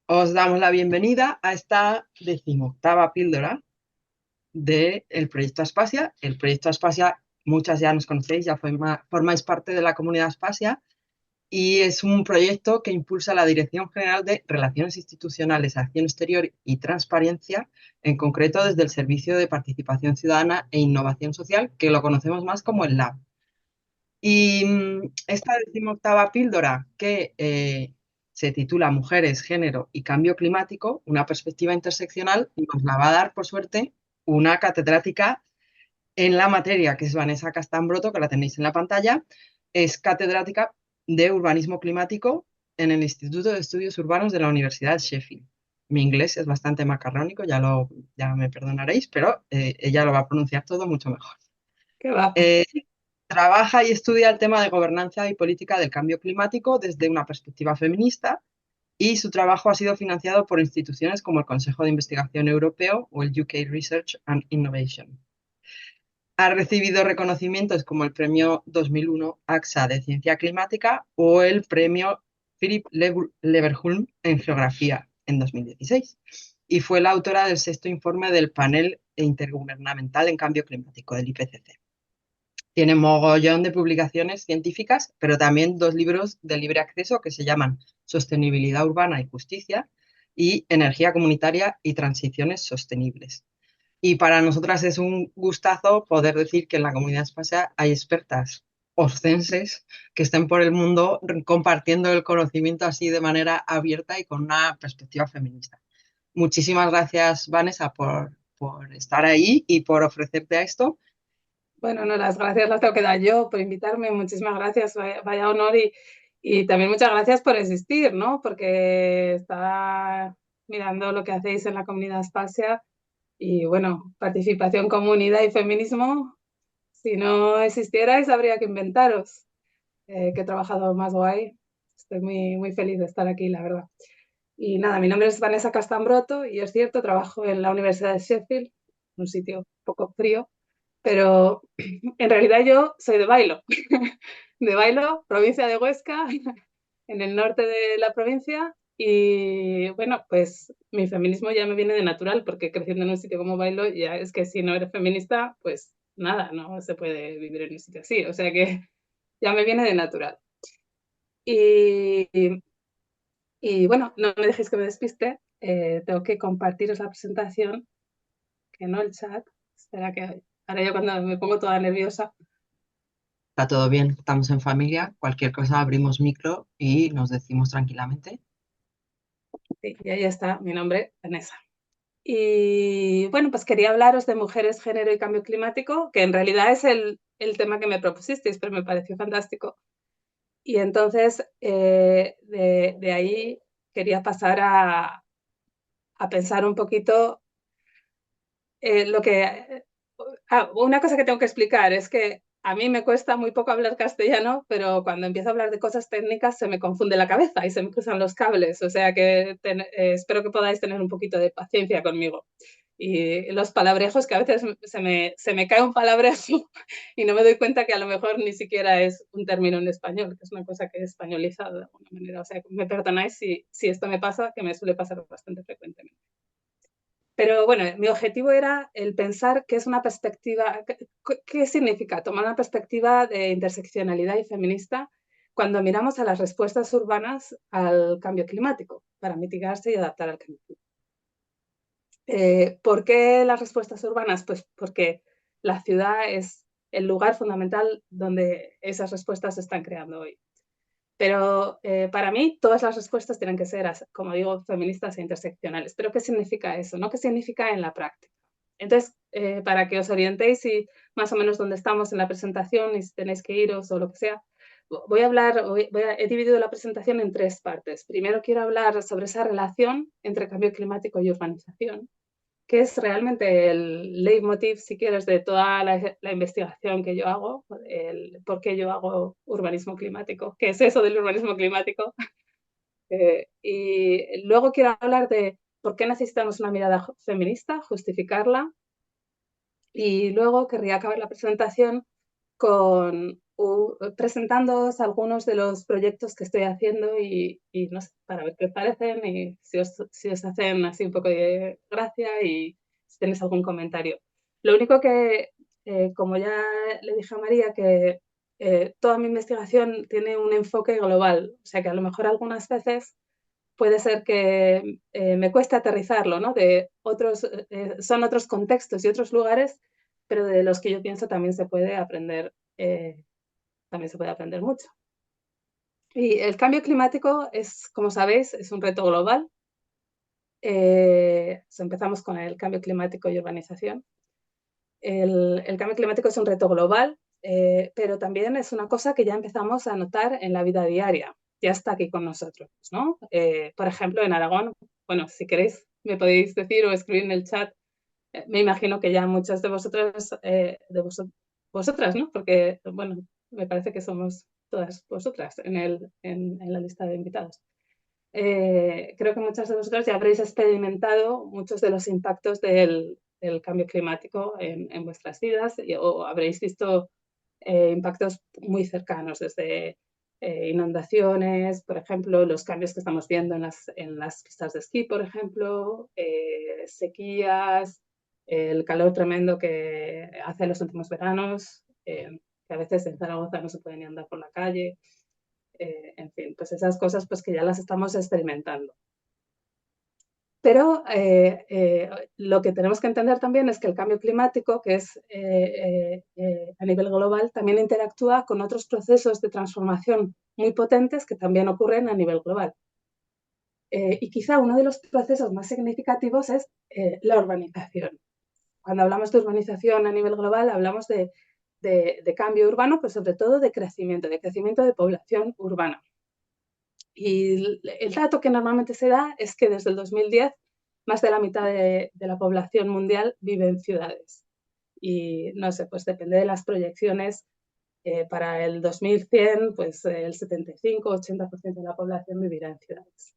Os damos la bienvenida a esta decimoctava píldora del proyecto Aspasia. El proyecto Aspasia, muchas ya nos conocéis, ya formáis parte de la comunidad Aspasia y es un proyecto que impulsa la Dirección General de Relaciones Institucionales, Acción Exterior y Transparencia, en concreto desde el Servicio de Participación Ciudadana e Innovación Social, que lo conocemos más como el LAB. Y esta decimoctava píldora que se titula Mujeres, Género y Cambio Climático, una perspectiva interseccional, nos la va a dar, por suerte, una catedrática en la materia, que es Vanessa Castambroto, que la tenéis en la pantalla. Es catedrática de Urbanismo Climático en el Instituto de Estudios Urbanos de la Universidad de Sheffield. Mi inglés es bastante macarrónico, ya me perdonaréis, pero ella lo va a pronunciar todo mucho mejor. ¿Qué va? Eh, Trabaja y estudia el tema de gobernanza y política del cambio climático desde una perspectiva feminista y su trabajo ha sido financiado por instituciones como el Consejo de Investigación Europeo o el UK Research and Innovation. Ha recibido reconocimientos como el Premio 2001 AXA de Ciencia Climática o el Premio Philip Leverhulme en Geografía en 2016 y fue la autora del sexto informe del Panel Intergubernamental en Cambio Climático del IPCC. Tiene mogollón de publicaciones científicas, pero también dos libros de libre acceso que se llaman Sostenibilidad Urbana y Justicia y Energía Comunitaria y Transiciones Sostenibles. Y para nosotras es un gustazo poder decir que en la comunidad espacial hay expertas oscenses que estén por el mundo compartiendo el conocimiento así de manera abierta y con una perspectiva feminista. Muchísimas gracias, Vanessa, por estar ahí y por ofrecerte a esto. Bueno, no, las gracias las tengo que dar yo por invitarme. Muchísimas gracias, vaya honor y también muchas gracias por existir, ¿no? Porque estaba mirando lo que hacéis en la comunidad Aspasia y bueno, participación, comunidad y feminismo. Si no existierais, habría que inventaros. Que he trabajado más guay. Estoy muy feliz de estar aquí, la verdad. Y nada, mi nombre es Vanessa Castambroto y es cierto, trabajo en la Universidad de Sheffield, un sitio un poco frío, pero en realidad yo soy de Bailo, de Bailo, provincia de Huesca, en el norte de la provincia. Y bueno, pues mi feminismo ya me viene de natural, porque creciendo en un sitio como Bailo, ya es que si no eres feminista, pues nada, no se puede vivir en un sitio así. O sea que ya me viene de natural. Y, y bueno, no me dejéis que me despiste, tengo que compartiros la presentación, que no el chat. Espera que ahora yo cuando me pongo toda nerviosa. Está todo bien, estamos en familia, cualquier cosa abrimos micro y nos decimos tranquilamente. Sí, y ahí está mi nombre, Vanessa. Y bueno, pues quería hablaros de mujeres, género y cambio climático, que en realidad es el tema que me propusisteis, pero me pareció fantástico. Y entonces de ahí quería pasar a pensar un poquito lo que... una cosa que tengo que explicar es que a mí me cuesta muy poco hablar castellano, pero cuando empiezo a hablar de cosas técnicas se me confunde la cabeza y se me cruzan los cables. O sea que espero que podáis tener un poquito de paciencia conmigo. Y los palabrejos, que a veces se me cae un palabrejo y no me doy cuenta que a lo mejor ni siquiera es un término en español, que es una cosa que he españolizado de alguna manera. O sea, me perdonáis si esto me pasa, que me suele pasar bastante frecuentemente. Pero bueno, mi objetivo era el pensar qué es una perspectiva, qué significa tomar una perspectiva de interseccionalidad y feminista cuando miramos a las respuestas urbanas al cambio climático para mitigarse y adaptar al cambio climático. ¿Por qué las respuestas urbanas? Pues porque la ciudad es el lugar fundamental donde esas respuestas se están creando hoy. Pero para mí todas las respuestas tienen que ser, como digo, feministas e interseccionales. ¿Pero qué significa eso? ¿No? ¿Qué significa en la práctica? Entonces, para que os orientéis y más o menos dónde estamos en la presentación y si tenéis que iros o lo que sea, he dividido la presentación en tres partes. Primero quiero hablar sobre esa relación entre cambio climático y urbanización, que es realmente el leitmotiv, si quieres, de toda la investigación que yo hago, el por qué yo hago urbanismo climático, qué es eso del urbanismo climático. Y luego quiero hablar de por qué necesitamos una mirada feminista, justificarla, y luego querría acabar la presentación con presentándoos algunos de los proyectos que estoy haciendo y no sé, para ver qué os parecen y si os hacen así un poco de gracia y si tenéis algún comentario. Lo único que, como ya le dije a María, que toda mi investigación tiene un enfoque global, o sea que a lo mejor algunas veces puede ser que me cueste aterrizarlo, ¿no? Son otros contextos y otros lugares, pero de los que yo pienso también se puede aprender mucho. Y el cambio climático es, como sabéis, es un reto global. Empezamos con el cambio climático y urbanización. El cambio climático es un reto global, pero también es una cosa que ya empezamos a notar en la vida diaria. Ya está aquí con nosotros, ¿no? Por ejemplo, en Aragón, bueno, si queréis me podéis decir o escribir en el chat. Me imagino que ya muchas de vosotras, vosotras, ¿no? Porque, bueno, me parece que somos todas vosotras en la lista de invitados. Creo que muchas de vosotras ya habréis experimentado muchos de los impactos del cambio climático en vuestras vidas o habréis visto impactos muy cercanos, desde inundaciones, por ejemplo, los cambios que estamos viendo en las pistas de esquí, por ejemplo, sequías, el calor tremendo que hace los últimos veranos, que a veces en Zaragoza no se puede ni andar por la calle. En fin, pues esas cosas pues que ya las estamos experimentando. Pero lo que tenemos que entender también es que el cambio climático, que es a nivel global, también interactúa con otros procesos de transformación muy potentes que también ocurren a nivel global. Y quizá uno de los procesos más significativos es la urbanización. Cuando hablamos de urbanización a nivel global, hablamos de cambio urbano, pero sobre todo de crecimiento de población urbana. Y el dato que normalmente se da es que desde el 2010 más de la mitad de la población mundial vive en ciudades. Y no sé, pues depende de las proyecciones. Para el 2100, pues el 75-80% de la población vivirá en ciudades.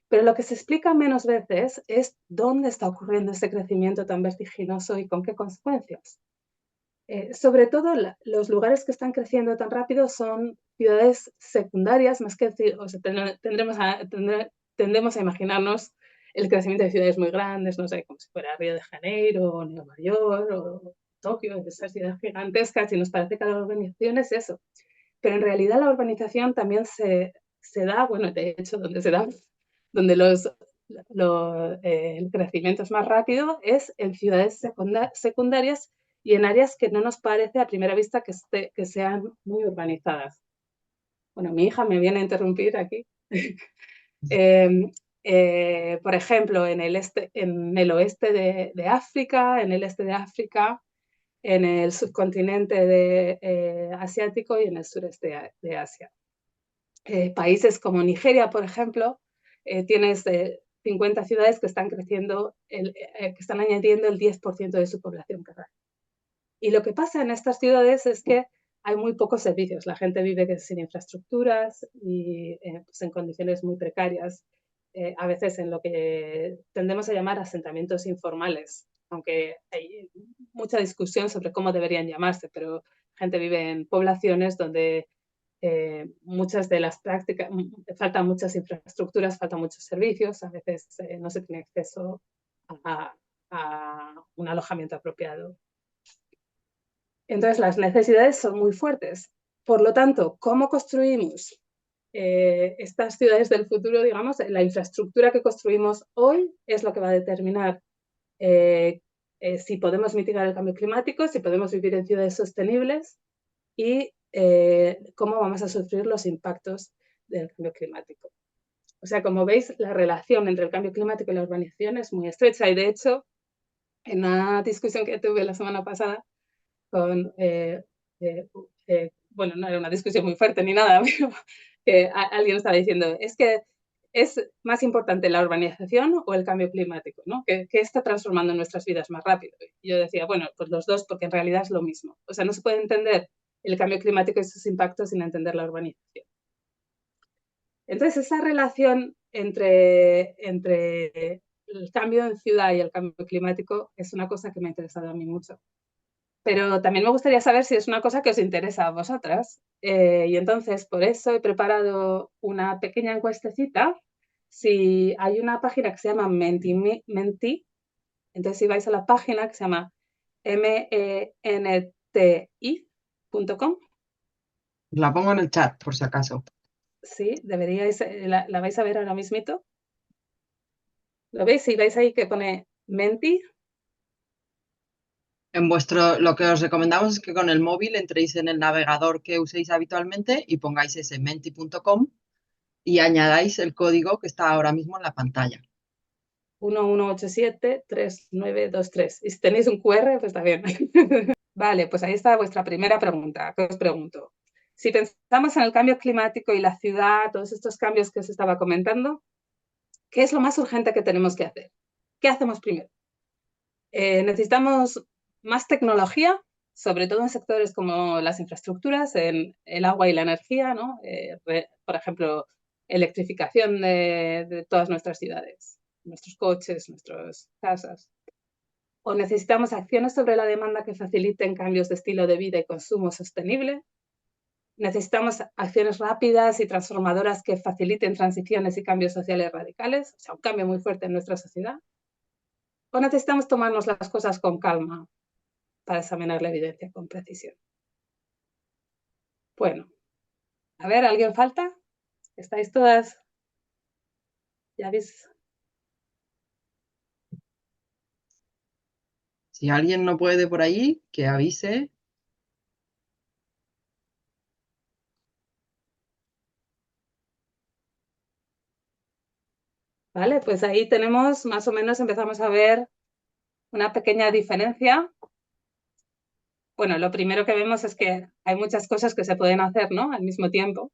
Pero lo que se explica menos veces es dónde está ocurriendo ese crecimiento tan vertiginoso y con qué consecuencias. Sobre todo, los lugares que están creciendo tan rápido son ciudades secundarias, más que o sea, tendemos a imaginarnos el crecimiento de ciudades muy grandes, no sé, como si fuera Río de Janeiro, o Nueva York, o Tokio, esas ciudades gigantescas, y nos parece que la urbanización es eso. Pero en realidad la urbanización también se da, bueno, de hecho, donde se da, donde el crecimiento es más rápido es en ciudades secundarias y en áreas que no nos parece a primera vista que sean muy urbanizadas. Bueno, mi hija me viene a interrumpir aquí. Por ejemplo, en el oeste de África, en el este de África, en el subcontinente asiático y en el sureste de Asia. Países como Nigeria, por ejemplo, tienes 50 ciudades que están creciendo, que están añadiendo el 10% de su población cada año. Y lo que pasa en estas ciudades es que hay muy pocos servicios. La gente vive sin infraestructuras y pues en condiciones muy precarias, a veces en lo que tendemos a llamar asentamientos informales, aunque hay mucha discusión sobre cómo deberían llamarse, pero gente vive en poblaciones donde muchas de las prácticas, faltan muchas infraestructuras, faltan muchos servicios, a veces no se tiene acceso a un alojamiento apropiado. Entonces, las necesidades son muy fuertes. Por lo tanto, ¿cómo construimos estas ciudades del futuro? Digamos, la infraestructura que construimos hoy es lo que va a determinar si podemos mitigar el cambio climático, si podemos vivir en ciudades sostenibles y cómo vamos a sufrir los impactos del cambio climático. O sea, como veis, la relación entre el cambio climático y la urbanización es muy estrecha y, de hecho, en una discusión que tuve la semana pasada con, bueno, no era una discusión muy fuerte ni nada, pero alguien estaba diciendo, es que es más importante la urbanización o el cambio climático, ¿no? ¿Qué está transformando nuestras vidas más rápido? Y yo decía, bueno, pues los dos, porque en realidad es lo mismo. O sea, no se puede entender el cambio climático y sus impactos sin entender la urbanización. Entonces, esa relación entre el cambio en ciudad y el cambio climático es una cosa que me ha interesado a mí mucho. pero también me gustaría saber si es una cosa que os interesa a vosotras. Y entonces, por eso he preparado una pequeña encuestecita. Si hay una página que se llama Menti, entonces si vais a la página que se llama menti.com, La pongo en el chat, por si acaso. sí, deberíais, la vais a ver ahora mismito. ¿Lo veis? Si vais ahí que pone Menti. Lo que os recomendamos es que con el móvil entréis en el navegador que uséis habitualmente y pongáis ese menti.com y añadáis el código que está ahora mismo en la pantalla. 1187-3923. Y si tenéis un QR, pues está bien. Vale, pues ahí está vuestra primera pregunta, que os pregunto. Si pensamos en el cambio climático y la ciudad, todos estos cambios que os estaba comentando, ¿qué es lo más urgente que tenemos que hacer? ¿Qué hacemos primero? Necesitamos más tecnología, sobre todo en sectores como las infraestructuras, en el agua y la energía, ¿no? Por ejemplo, electrificación de todas nuestras ciudades, nuestros coches, nuestras casas. O necesitamos acciones sobre la demanda que faciliten cambios de estilo de vida y consumo sostenible. Necesitamos acciones rápidas y transformadoras que faciliten transiciones y cambios sociales radicales, o sea, un cambio muy fuerte en nuestra sociedad. O necesitamos tomarnos las cosas con calma para examinar la evidencia con precisión. Bueno, a ver, ¿alguien falta? ¿Estáis todas? ¿Ya habéis? Si alguien no puede por ahí, que avise. Vale, pues ahí tenemos, más o menos empezamos a ver una pequeña diferencia. Bueno, lo primero que vemos es que hay muchas cosas que se pueden hacer, ¿no? Al mismo tiempo.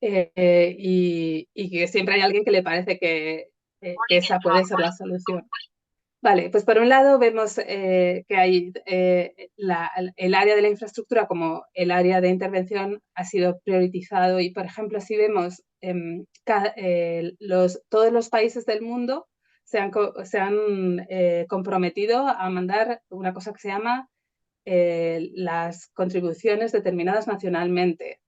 Y que siempre hay alguien que le parece que esa puede ser la solución. Vale, pues por un lado vemos que hay el área de la infraestructura como el área de intervención ha sido priorizado y, por ejemplo, si vemos todos los países del mundo se han comprometido a mandar una cosa que se llama las contribuciones determinadas nacionalmente,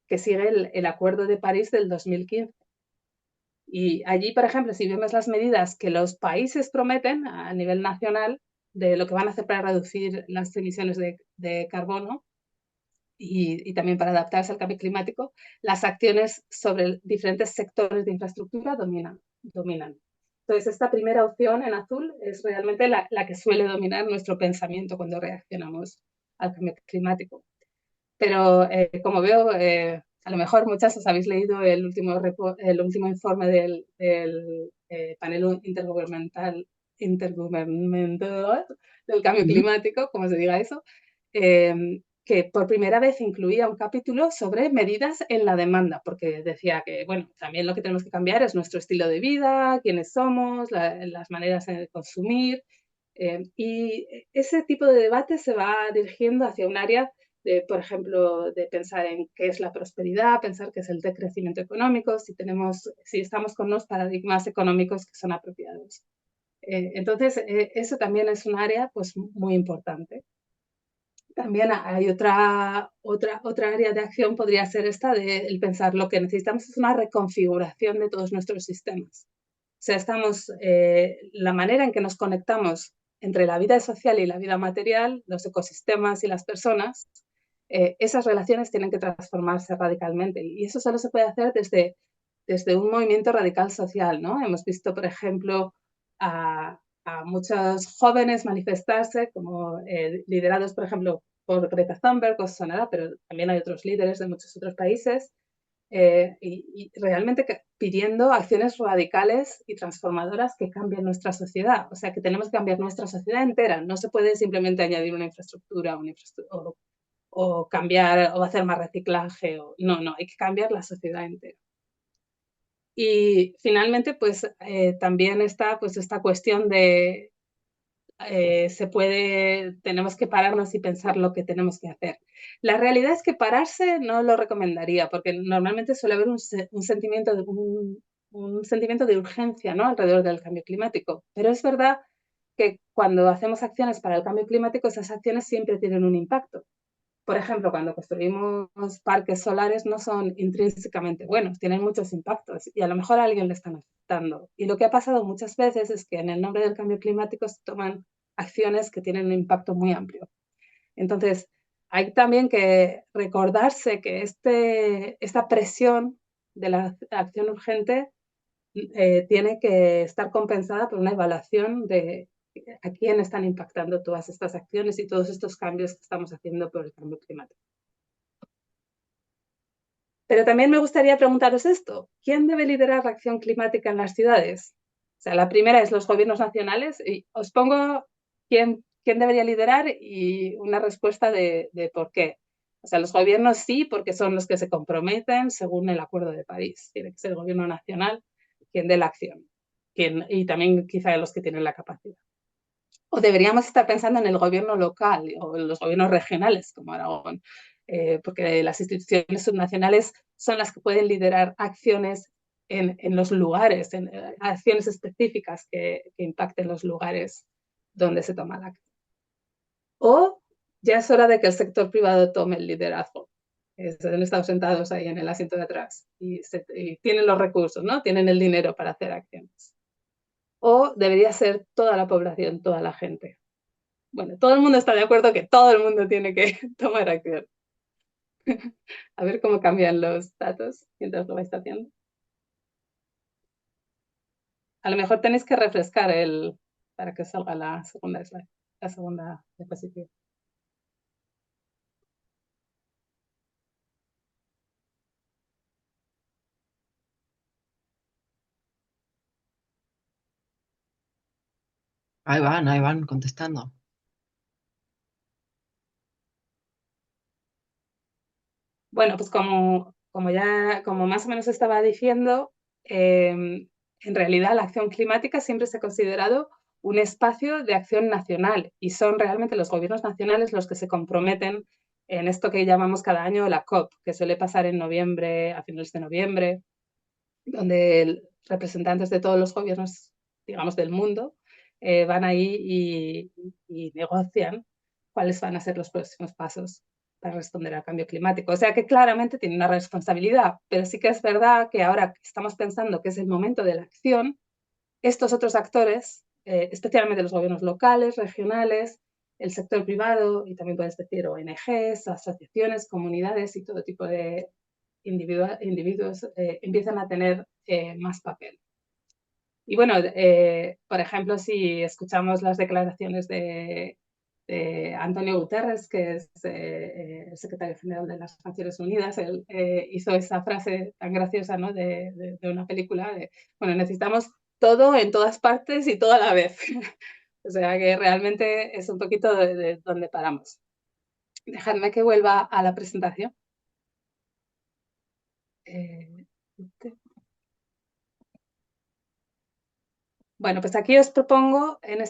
que sigue el Acuerdo de París del 2015. Y allí, por ejemplo, si vemos las medidas que los países prometen a nivel nacional de lo que van a hacer para reducir las emisiones de carbono y también para adaptarse al cambio climático, las acciones sobre diferentes sectores de infraestructura dominan. Entonces, esta primera opción en azul es realmente la que suele dominar nuestro pensamiento cuando reaccionamos al cambio climático. Pero como veo, a lo mejor muchas os habéis leído el último informe del panel intergubernamental del cambio Ujú. climático, como se diga eso, que por primera vez incluía un capítulo sobre medidas en la demanda, porque decía que, bueno, también lo que tenemos que cambiar es nuestro estilo de vida, quiénes somos, las maneras de consumir, y ese tipo de debate se va dirigiendo hacia un área por ejemplo, de pensar en qué es la prosperidad, pensar qué es el decrecimiento económico, si estamos con unos paradigmas económicos que son apropiados. Entonces, eso también es un área pues, muy importante. También hay otra área de acción, podría ser esta de el pensar lo que necesitamos es una reconfiguración de todos nuestros sistemas. O sea, la manera en que nos conectamos entre la vida social y la vida material, los ecosistemas y las personas, esas relaciones tienen que transformarse radicalmente. Y eso solo se puede hacer desde un movimiento radical social, ¿no? Hemos visto, por ejemplo, a muchos jóvenes manifestarse, como liderados, por ejemplo, por Greta Thunberg, os sonará, pero también hay otros líderes de muchos otros países, y realmente pidiendo acciones radicales y transformadoras que cambien nuestra sociedad. O sea, que tenemos que cambiar nuestra sociedad entera. No se puede simplemente añadir una infraestructura, o cambiar o hacer más reciclaje. No, hay que cambiar la sociedad entera. Y finalmente, pues también está pues, esta cuestión de tenemos que pararnos y pensar lo que tenemos que hacer. La realidad es que pararse no lo recomendaría, porque normalmente suele haber un sentimiento de urgencia, ¿no? Alrededor del cambio climático. Pero es verdad que cuando hacemos acciones para el cambio climático, esas acciones siempre tienen un impacto. Por ejemplo, cuando construimos parques solares no son intrínsecamente buenos, tienen muchos impactos y a lo mejor a alguien le están afectando. Y lo que ha pasado muchas veces es que en el nombre del cambio climático se toman acciones que tienen un impacto muy amplio. Entonces, hay también que recordarse que esta presión de la acción urgente tiene que estar compensada por una evaluación de a quién están impactando todas estas acciones y todos estos cambios que estamos haciendo por el cambio climático. Pero también me gustaría preguntaros esto, ¿quién debe liderar la acción climática en las ciudades? O sea, la primera es los gobiernos nacionales y os pongo quién debería liderar y una respuesta de por qué. O sea, los gobiernos sí, porque son los que se comprometen según el Acuerdo de París. Tiene que ser el gobierno nacional quien dé la acción y también quizá los que tienen la capacidad. O deberíamos estar pensando en el gobierno local o en los gobiernos regionales, como Aragón, porque las instituciones subnacionales son las que pueden liderar acciones en los lugares, acciones específicas que impacten los lugares donde se toma la acción. O ya es hora de que el sector privado tome el liderazgo. Han estado sentados ahí en el asiento de atrás y tienen los recursos, ¿no? Tienen el dinero para hacer acciones. O debería ser toda la población, toda la gente. Bueno, todo el mundo está de acuerdo que todo el mundo tiene que tomar acción. A ver cómo cambian los datos mientras lo vais haciendo. A lo mejor tenéis que refrescar para que salga la segunda slide, la segunda diapositiva. Ahí van contestando. Bueno, pues como más o menos estaba diciendo, en realidad la acción climática siempre se ha considerado un espacio de acción nacional y son realmente los gobiernos nacionales los que se comprometen en esto que llamamos cada año la COP, que suele pasar en noviembre, a finales de noviembre, donde representantes de todos los gobiernos, digamos, del mundo, van ahí y negocian cuáles van a ser los próximos pasos para responder al cambio climático. O sea que claramente tiene una responsabilidad, pero sí que es verdad que ahora que estamos pensando que es el momento de la acción, estos otros actores, especialmente los gobiernos locales, regionales, el sector privado y también puedes decir ONGs, asociaciones, comunidades y todo tipo de individuos empiezan a tener más papel. Y bueno, por ejemplo, si escuchamos las declaraciones de Antonio Guterres, que es el secretario general de las Naciones Unidas, él hizo esa frase tan graciosa, ¿no? de una película, bueno, necesitamos todo en todas partes y todo a la vez. O sea que realmente es un poquito de donde paramos. Dejadme que vuelva a la presentación. Bueno, pues aquí os propongo en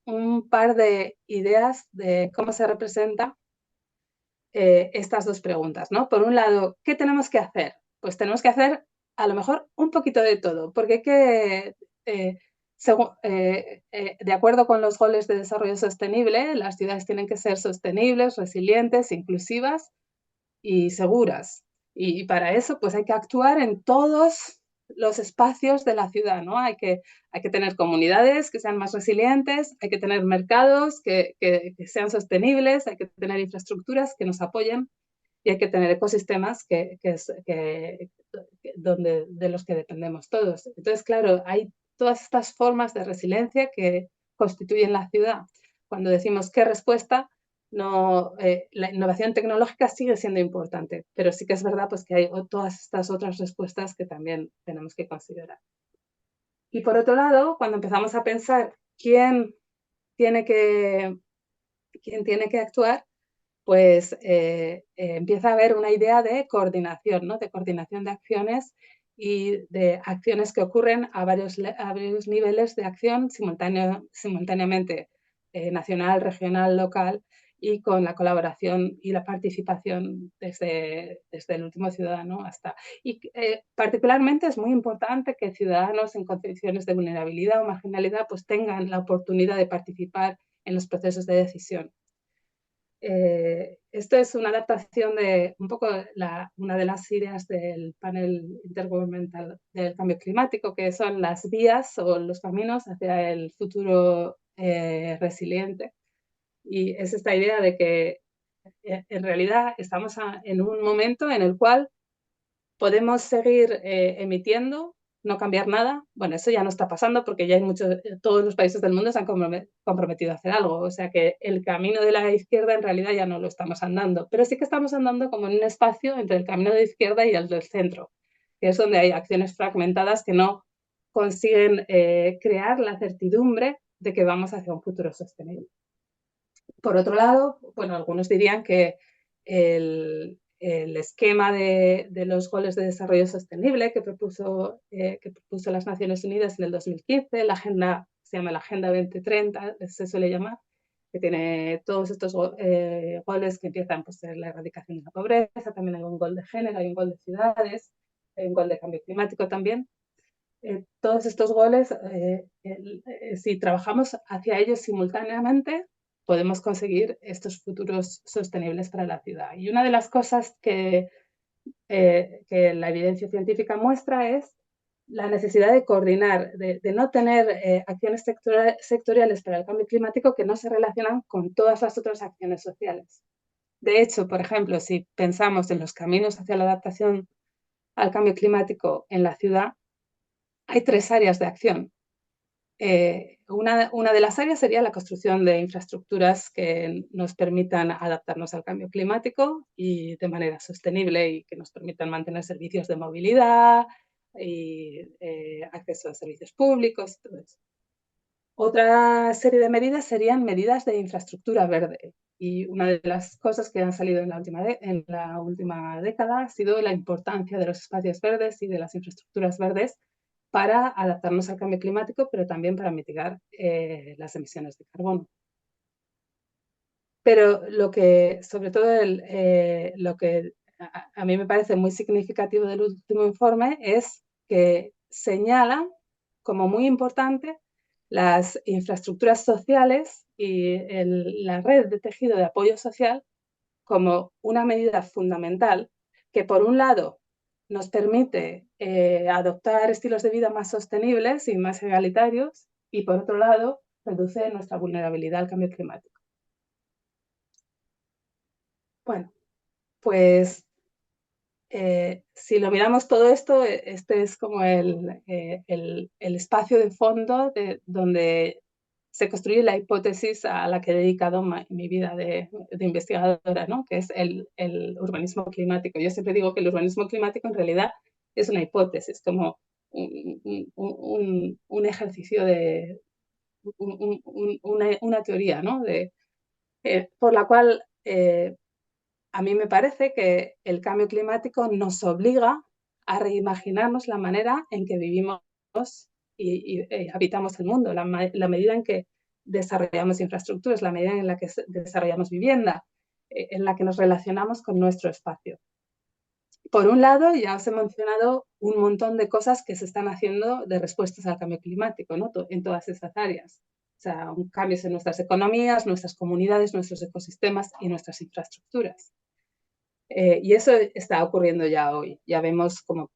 un par de ideas de cómo se representa estas dos preguntas, ¿no? Por un lado, ¿qué tenemos que hacer? Pues tenemos que hacer a lo mejor un poquito de todo, porque hay que, de acuerdo con los goles de desarrollo sostenible, las ciudades tienen que ser sostenibles, resilientes, inclusivas y seguras. Y para eso, pues hay que actuar en todos los espacios de la ciudad, ¿no? Hay que tener comunidades que sean más resilientes, hay que tener mercados que sean sostenibles, hay que tener infraestructuras que nos apoyen y hay que tener ecosistemas de los que dependemos todos. Entonces, claro, hay todas estas formas de resiliencia que constituyen la ciudad. Cuando decimos qué respuesta, no, la innovación tecnológica sigue siendo importante, pero sí que es verdad pues, que hay todas estas otras respuestas que también tenemos que considerar. Y por otro lado, cuando empezamos a pensar quién tiene que actuar, pues empieza a haber una idea de coordinación, ¿no? De coordinación de acciones y de acciones que ocurren a varios niveles de acción simultáneamente, nacional, regional, local, y con la colaboración y la participación desde el último ciudadano hasta... Y particularmente es muy importante que ciudadanos en condiciones de vulnerabilidad o marginalidad pues tengan la oportunidad de participar en los procesos de decisión. Esto es una adaptación de un poco una de las ideas del panel intergubernamental del cambio climático, que son las vías o los caminos hacia el futuro resiliente. Y es esta idea de que en realidad estamos en un momento en el cual podemos seguir emitiendo, no cambiar nada. Bueno, eso ya no está pasando porque ya hay todos los países del mundo se han comprometido a hacer algo. O sea que el camino de la izquierda en realidad ya no lo estamos andando. Pero sí que estamos andando como en un espacio entre el camino de la izquierda y el del centro, que es donde hay acciones fragmentadas que no consiguen crear la certidumbre de que vamos hacia un futuro sostenible. Por otro lado, bueno, algunos dirían que el esquema de los goles de desarrollo sostenible que propuso las Naciones Unidas en el 2015, se llama la Agenda 2030, se suele llamar, que tiene todos estos goles que empiezan pues, en la erradicación de la pobreza, también hay un gol de género, hay un gol de ciudades, hay un gol de cambio climático también. Todos estos goles, si trabajamos hacia ellos simultáneamente, podemos conseguir estos futuros sostenibles para la ciudad. Y una de las cosas que la evidencia científica muestra es la necesidad de coordinar, de no tener acciones sectoriales para el cambio climático que no se relacionan con todas las otras acciones sociales. De hecho, por ejemplo, si pensamos en los caminos hacia la adaptación al cambio climático en la ciudad, hay 3 áreas de acción. Una de las áreas sería la construcción de infraestructuras que nos permitan adaptarnos al cambio climático y de manera sostenible y que nos permitan mantener servicios de movilidad y acceso a servicios públicos y todo eso. Otra serie de medidas serían medidas de infraestructura verde. Y una de las cosas que han salido en la última década ha sido la importancia de los espacios verdes y de las infraestructuras verdes para adaptarnos al cambio climático, pero también para mitigar las emisiones de carbono. Pero sobre todo lo que a mí me parece muy significativo del último informe es que señala como muy importante las infraestructuras sociales y la red de tejido de apoyo social como una medida fundamental que, por un lado, nos permite adoptar estilos de vida más sostenibles y más egalitarios y, por otro lado, reduce nuestra vulnerabilidad al cambio climático. Bueno, pues si lo miramos todo esto, este es como el espacio de fondo donde se construye la hipótesis a la que he dedicado mi vida de investigadora, ¿no? Que es el urbanismo climático. Yo siempre digo que el urbanismo climático en realidad es una hipótesis, como un ejercicio de una teoría, ¿no? Por la cual a mí me parece que el cambio climático nos obliga a reimaginarnos la manera en que vivimos y habitamos el mundo, la medida en que desarrollamos infraestructuras, la medida en la que desarrollamos vivienda, en la que nos relacionamos con nuestro espacio. Por un lado, ya os he mencionado un montón de cosas que se están haciendo de respuestas al cambio climático, ¿no? En todas estas áreas. O sea, cambios en nuestras economías, nuestras comunidades, nuestros ecosistemas y nuestras infraestructuras. Y eso está ocurriendo ya hoy. Ya vemos como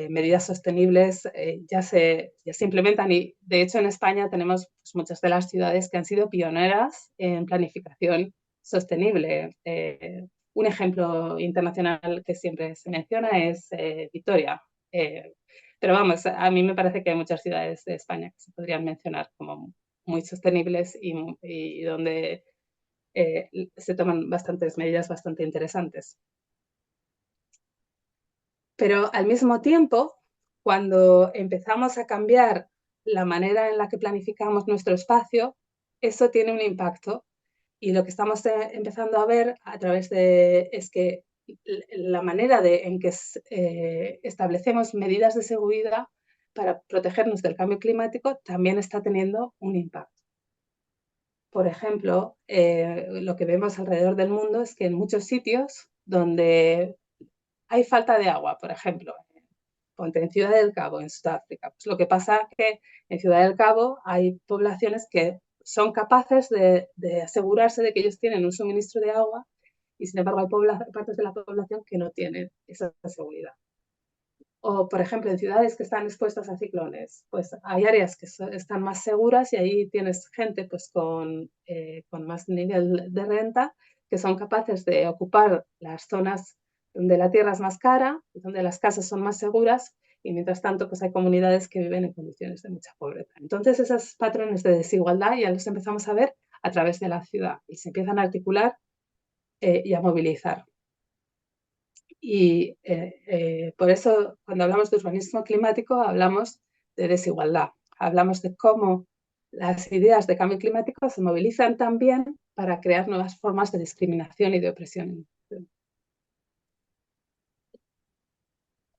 medidas sostenibles ya se implementan y, de hecho, en España tenemos pues, muchas de las ciudades que han sido pioneras en planificación sostenible. Un ejemplo internacional que siempre se menciona es Vitoria. Pero vamos, a mí me parece que hay muchas ciudades de España que se podrían mencionar como muy sostenibles y donde se toman bastantes medidas bastante interesantes. Pero al mismo tiempo, cuando empezamos a cambiar la manera en la que planificamos nuestro espacio, eso tiene un impacto. Y lo que estamos empezando a ver a través es que la manera en que establecemos medidas de seguridad para protegernos del cambio climático también está teniendo un impacto. por ejemplo, lo que vemos alrededor del mundo es que en muchos sitios donde hay falta de agua, por ejemplo, ponte en Ciudad del Cabo, en Sudáfrica, pues lo que pasa es que en Ciudad del Cabo hay poblaciones que son capaces de asegurarse de que ellos tienen un suministro de agua y, sin embargo, hay partes de la población que no tienen esa seguridad. O, por ejemplo, en ciudades que están expuestas a ciclones, pues hay áreas que están más seguras y ahí tienes gente pues con más nivel de renta que son capaces de ocupar las zonas donde la tierra es más cara, donde las casas son más seguras y, mientras tanto, pues hay comunidades que viven en condiciones de mucha pobreza. Entonces, esos patrones de desigualdad ya los empezamos a ver a través de la ciudad y se empiezan a articular y a movilizar. Y por eso, cuando hablamos de urbanismo climático, hablamos de desigualdad. Hablamos de cómo las ideas de cambio climático se movilizan también para crear nuevas formas de discriminación y de opresión.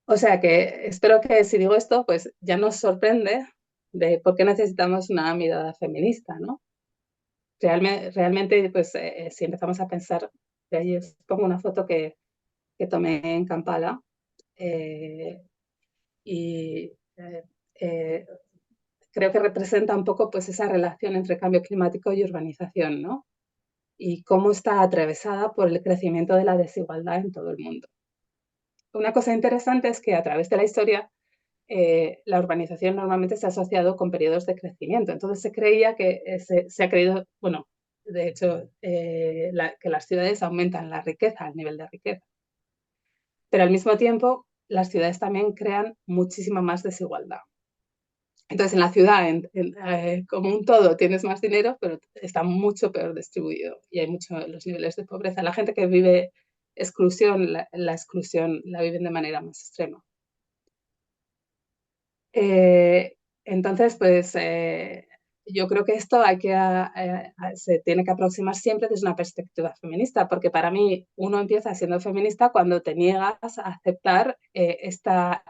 O sea que espero que, si digo esto, pues ya nos sorprende de por qué necesitamos una mirada feminista, ¿no? Realmente, pues si empezamos a pensar, de ahí os pongo una foto que tomé en Kampala, y creo que representa un poco pues esa relación entre cambio climático y urbanización, ¿no? Y cómo está atravesada por el crecimiento de la desigualdad en todo el mundo. Una cosa interesante es que, a través de la historia, la urbanización normalmente se ha asociado con periodos de crecimiento. Entonces se creía que se ha creído, bueno, de hecho, que las ciudades aumentan la riqueza, el nivel de riqueza. Pero al mismo tiempo, las ciudades también crean muchísima más desigualdad. Entonces, en la ciudad, como un todo, tienes más dinero, pero está mucho peor distribuido y hay los niveles de pobreza. La gente que vive exclusión, la exclusión la viven de manera más extrema. Entonces, pues yo creo que esto se tiene que aproximar siempre desde una perspectiva feminista, porque para mí uno empieza siendo feminista cuando te niegas a aceptar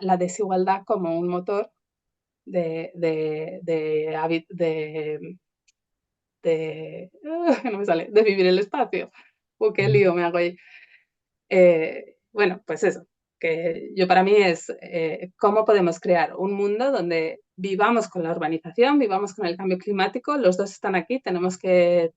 la desigualdad como un motor de no me sale, de vivir el espacio. Qué lío me hago ahí. Bueno, pues eso, que yo, para mí, es cómo podemos crear un mundo donde vivamos con la urbanización, vivamos con el cambio climático, los dos están aquí, tenemos que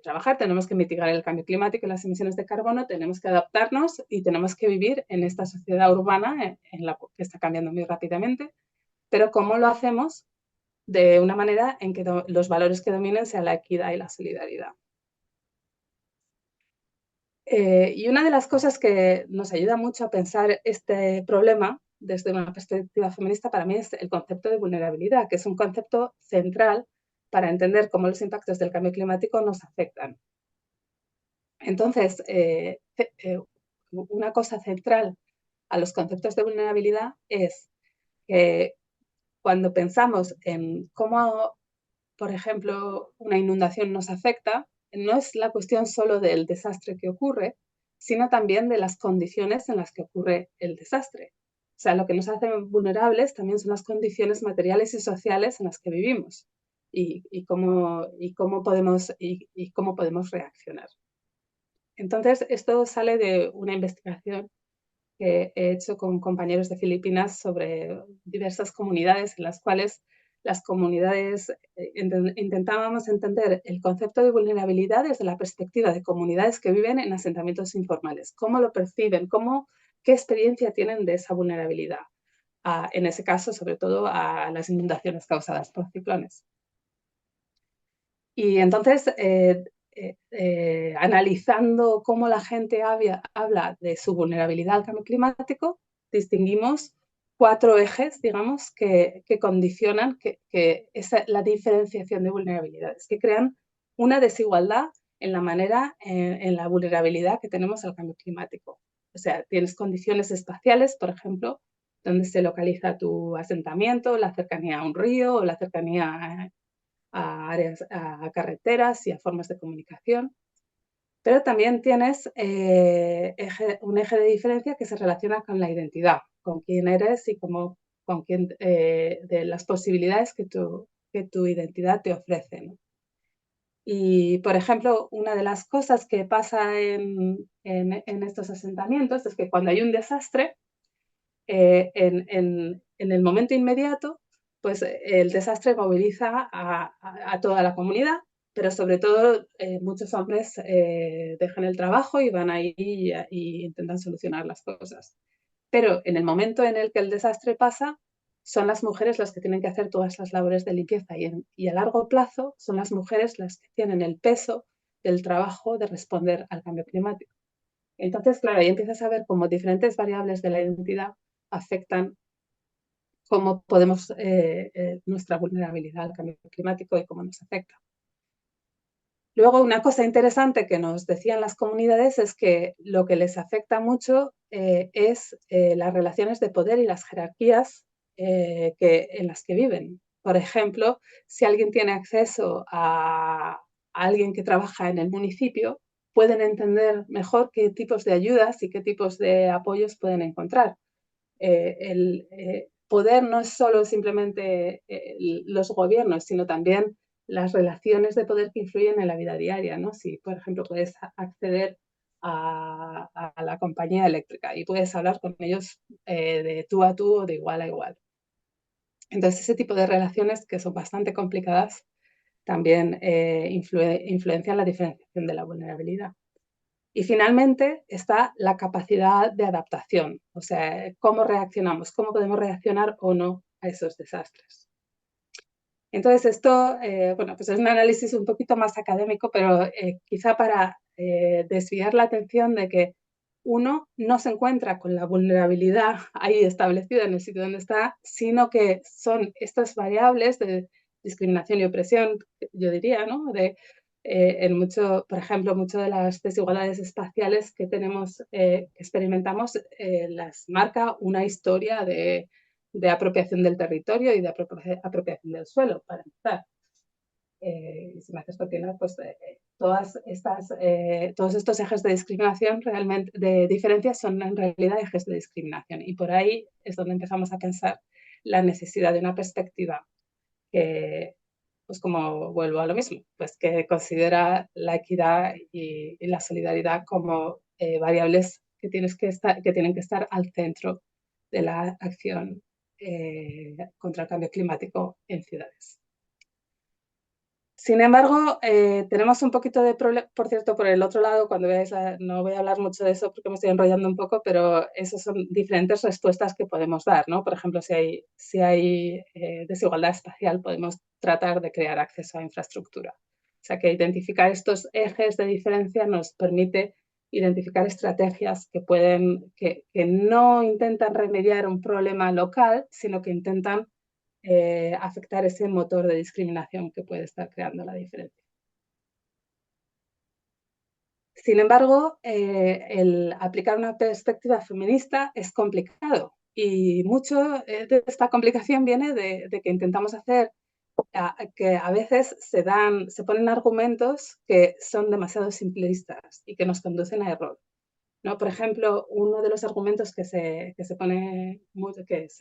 trabajar, tenemos que mitigar el cambio climático y las emisiones de carbono, tenemos que adaptarnos y tenemos que vivir en esta sociedad urbana que está cambiando muy rápidamente, pero cómo lo hacemos de una manera en que los valores que dominen sean la equidad y la solidaridad. Y una de las cosas que nos ayuda mucho a pensar este problema desde una perspectiva feminista, para mí, es el concepto de vulnerabilidad, que es un concepto central para entender cómo los impactos del cambio climático nos afectan. Entonces, una cosa central a los conceptos de vulnerabilidad es que, cuando pensamos en cómo, por ejemplo, una inundación nos afecta, no es la cuestión solo del desastre que ocurre, sino también de las condiciones en las que ocurre el desastre. O sea, lo que nos hace vulnerables también son las condiciones materiales y sociales en las que vivimos y cómo podemos reaccionar. Entonces, esto sale de una investigación que he hecho con compañeros de Filipinas sobre diversas comunidades, en las cuales las comunidades intentábamos entender el concepto de vulnerabilidad desde la perspectiva de comunidades que viven en asentamientos informales. ¿Cómo lo perciben? ¿Qué experiencia tienen de esa vulnerabilidad? En ese caso, sobre todo, a las inundaciones causadas por ciclones. Y entonces, analizando cómo la gente habla de su vulnerabilidad al cambio climático, distinguimos 4 ejes, digamos, que condicionan la diferenciación de vulnerabilidades, que crean una desigualdad en la manera, en la vulnerabilidad que tenemos al cambio climático. O sea, tienes condiciones espaciales, por ejemplo, donde se localiza tu asentamiento, la cercanía a un río o la cercanía a áreas, a carreteras y a formas de comunicación. Pero también tienes un eje de diferencia que se relaciona con la identidad, con quién eres y de las posibilidades que tu identidad te ofrece, ¿no? Y, por ejemplo, una de las cosas que pasa en estos asentamientos es que cuando hay un desastre, en el momento inmediato, pues el desastre moviliza a toda la comunidad, pero sobre todo muchos hombres dejan el trabajo y van ahí y intentan solucionar las cosas. Pero en el momento en el que el desastre pasa, son las mujeres las que tienen que hacer todas las labores de limpieza y a largo plazo son las mujeres las que tienen el peso del trabajo de responder al cambio climático. Entonces, claro, ahí empiezas a ver cómo diferentes variables de la identidad afectan cómo podemos, nuestra vulnerabilidad al cambio climático y cómo nos afecta. Luego, una cosa interesante que nos decían las comunidades es que lo que les afecta mucho es las relaciones de poder y las jerarquías en las que viven. Por ejemplo, si alguien tiene acceso a alguien que trabaja en el municipio, pueden entender mejor qué tipos de ayudas y qué tipos de apoyos pueden encontrar. El poder no es solo simplemente los gobiernos, sino también las relaciones de poder que influyen en la vida diaria, ¿no? Si, por ejemplo, puedes acceder a la compañía eléctrica y puedes hablar con ellos de tú a tú o de igual a igual. Entonces, ese tipo de relaciones que son bastante complicadas también influencian la diferenciación de la vulnerabilidad. Y finalmente está la capacidad de adaptación, o sea, cómo reaccionamos, cómo podemos reaccionar o no a esos desastres. Entonces, esto, bueno, pues es un análisis un poquito más académico, pero quizá para desviar la atención de que uno no se encuentra con la vulnerabilidad ahí establecida en el sitio donde está, sino que son estas variables de discriminación y opresión, yo diría, ¿no? En mucho, por ejemplo, muchas de las desigualdades espaciales que tenemos, que experimentamos, las marca una historia de apropiación del territorio y de apropiación del suelo, para empezar. Si me haces continuar, pues todos estos ejes de discriminación, realmente, de diferencias, son en realidad ejes de discriminación. Y por ahí es donde empezamos a pensar la necesidad de una perspectiva que, pues como vuelvo a lo mismo, pues que considera la equidad y la solidaridad como variables que tienen que estar al centro de la acción contra el cambio climático en ciudades. Sin embargo, tenemos un poquito de problema, por cierto, por el otro lado, cuando veáis, no voy a hablar mucho de eso porque me estoy enrollando un poco, pero esas son diferentes respuestas que podemos dar, ¿no? Por ejemplo, si hay desigualdad espacial, podemos tratar de crear acceso a infraestructura. O sea, que identificar estos ejes de diferencia nos permite identificar estrategias que no intentan remediar un problema local, sino que intentan afectar ese motor de discriminación que puede estar creando la diferencia. Sin embargo, el aplicar una perspectiva feminista es complicado y mucho de esta complicación viene de que intentamos hacer que a veces se ponen argumentos que son demasiado simplistas y que nos conducen a error, ¿no? Por ejemplo, uno de los argumentos que se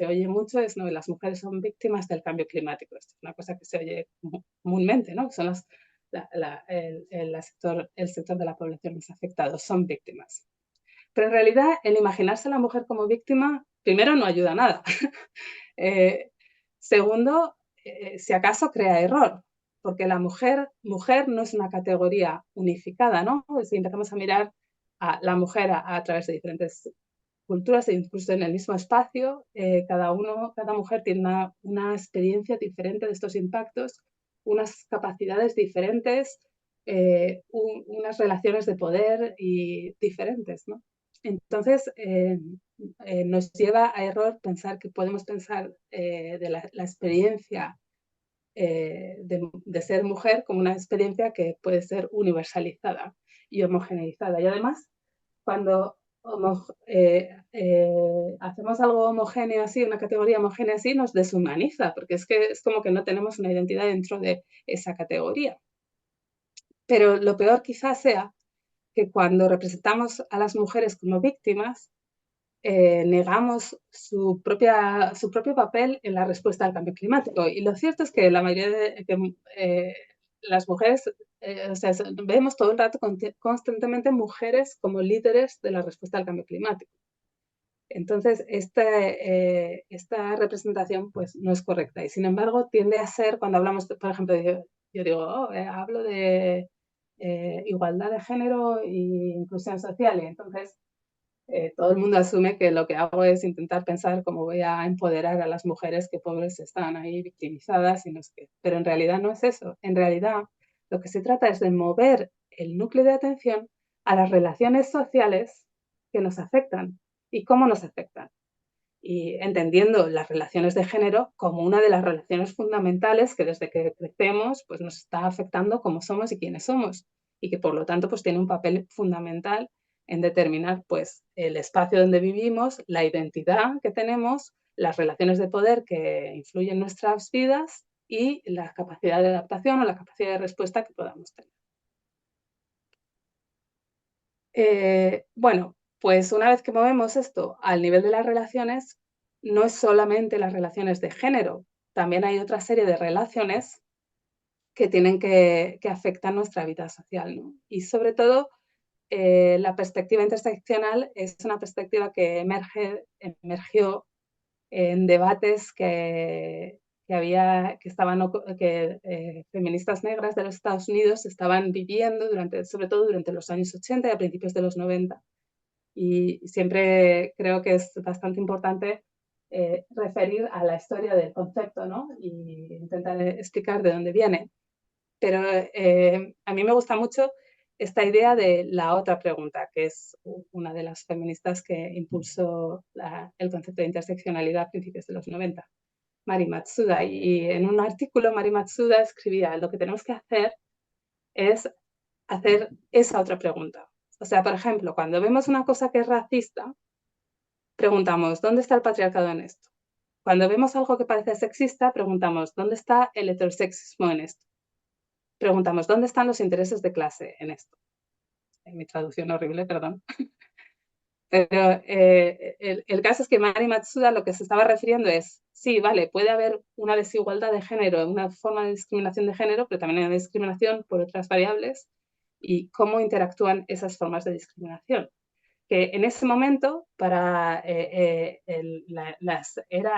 oye mucho es, ¿no?, las mujeres son víctimas del cambio climático. Esto es una cosa que se oye comúnmente, ¿no? Son el sector de la población más afectado, son víctimas. Pero en realidad, el imaginarse a la mujer como víctima, primero, no ayuda a nada. Segundo, si acaso crea error, porque la mujer no es una categoría unificada, ¿no? Si empezamos a mirar a la mujer a través de diferentes culturas e incluso en el mismo espacio, cada mujer tiene una experiencia diferente de estos impactos, unas capacidades diferentes, unas relaciones de poder diferentes, ¿no? Entonces, nos lleva a error pensar que podemos pensar de la experiencia de ser mujer como una experiencia que puede ser universalizada y homogeneizada. Y además, cuando hacemos algo homogéneo así, una categoría homogénea así, nos deshumaniza, porque es como que no tenemos una identidad dentro de esa categoría. Pero lo peor quizás sea que cuando representamos a las mujeres como víctimas, negamos su propio papel en la respuesta al cambio climático. Y lo cierto es que la mayoría de las mujeres o sea, vemos todo el rato constantemente mujeres como líderes de la respuesta al cambio climático. Entonces, esta representación pues, no es correcta y, sin embargo, tiende a ser, cuando hablamos, por ejemplo, yo digo, hablo de igualdad de género e inclusión social, y entonces todo el mundo asume que lo que hago es intentar pensar cómo voy a empoderar a las mujeres que pobres están ahí victimizadas, y no sé qué. Pero en realidad no es eso. En realidad, lo que se trata es de mover el núcleo de atención a las relaciones sociales que nos afectan y cómo nos afectan. Y entendiendo las relaciones de género como una de las relaciones fundamentales que desde que crecemos pues nos está afectando cómo somos y quiénes somos, y que por lo tanto pues tiene un papel fundamental en determinar pues el espacio donde vivimos, la identidad que tenemos, las relaciones de poder que influyen en nuestras vidas y la capacidad de adaptación o la capacidad de respuesta que podamos tener. Bueno, pues una vez que movemos esto al nivel de las relaciones, no es solamente las relaciones de género, también hay otra serie de relaciones que tienen que afectar nuestra vida social, ¿no? Y sobre todo, la perspectiva interseccional es una perspectiva que emergió en debates que feministas negras de los Estados Unidos estaban viviendo sobre todo durante los años 80 y a principios de los 90. Y siempre creo que es bastante importante referir a la historia del concepto, ¿no? Y intentar explicar de dónde viene. Pero a mí me gusta mucho esta idea de la otra pregunta, que es una de las feministas que impulsó el concepto de interseccionalidad a principios de los 90, Mari Matsuda. Y en un artículo Mari Matsuda escribía: lo que tenemos que hacer es hacer esa otra pregunta. O sea, por ejemplo, cuando vemos una cosa que es racista, preguntamos, ¿dónde está el patriarcado en esto? Cuando vemos algo que parece sexista, preguntamos, ¿dónde está el heterosexismo en esto? Preguntamos, ¿dónde están los intereses de clase en esto? En mi traducción horrible, perdón. Pero el caso es que Mari Matsuda lo que se estaba refiriendo es, sí, vale, puede haber una desigualdad de género, una forma de discriminación de género, pero también hay discriminación por otras variables, y cómo interactúan esas formas de discriminación. Que en ese momento para el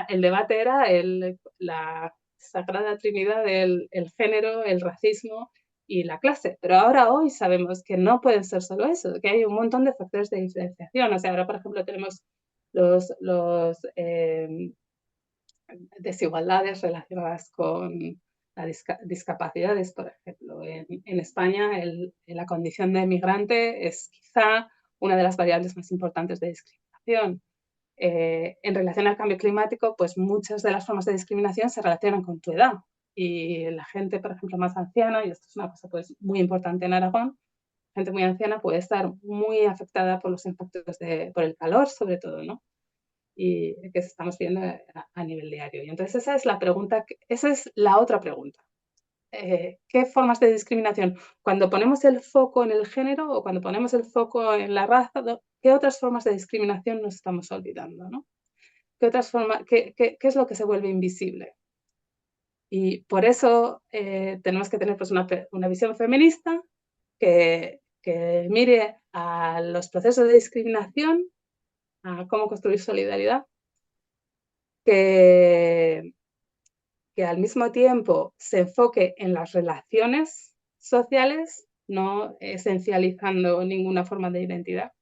debate era la sagrada trinidad del género, el racismo y la clase. Pero ahora hoy sabemos que no puede ser solo eso, que hay un montón de factores de diferenciación. O sea, ahora, por ejemplo, tenemos los desigualdades relacionadas con las discapacidades, por ejemplo. En España, la condición de migrante es quizá una de las variables más importantes de discriminación. En relación al cambio climático, pues muchas de las formas de discriminación se relacionan con tu edad. Y la gente, por ejemplo, más anciana, y esto es una cosa pues, muy importante en Aragón, gente muy anciana puede estar muy afectada por los impactos por el calor, sobre todo, ¿no? Y que estamos viendo a nivel diario. Y entonces esa es la pregunta, esa es la otra pregunta. ¿Qué formas de discriminación? Cuando ponemos el foco en el género o cuando ponemos el foco en la raza, ¿qué otras formas de discriminación nos estamos olvidando, ¿no? ¿Qué otras formas, qué es lo que se vuelve invisible? Y por eso tenemos que tener pues, una visión feminista que mire a los procesos de discriminación, a cómo construir solidaridad, que al mismo tiempo se enfoque en las relaciones sociales, no esencializando ninguna forma de identidad,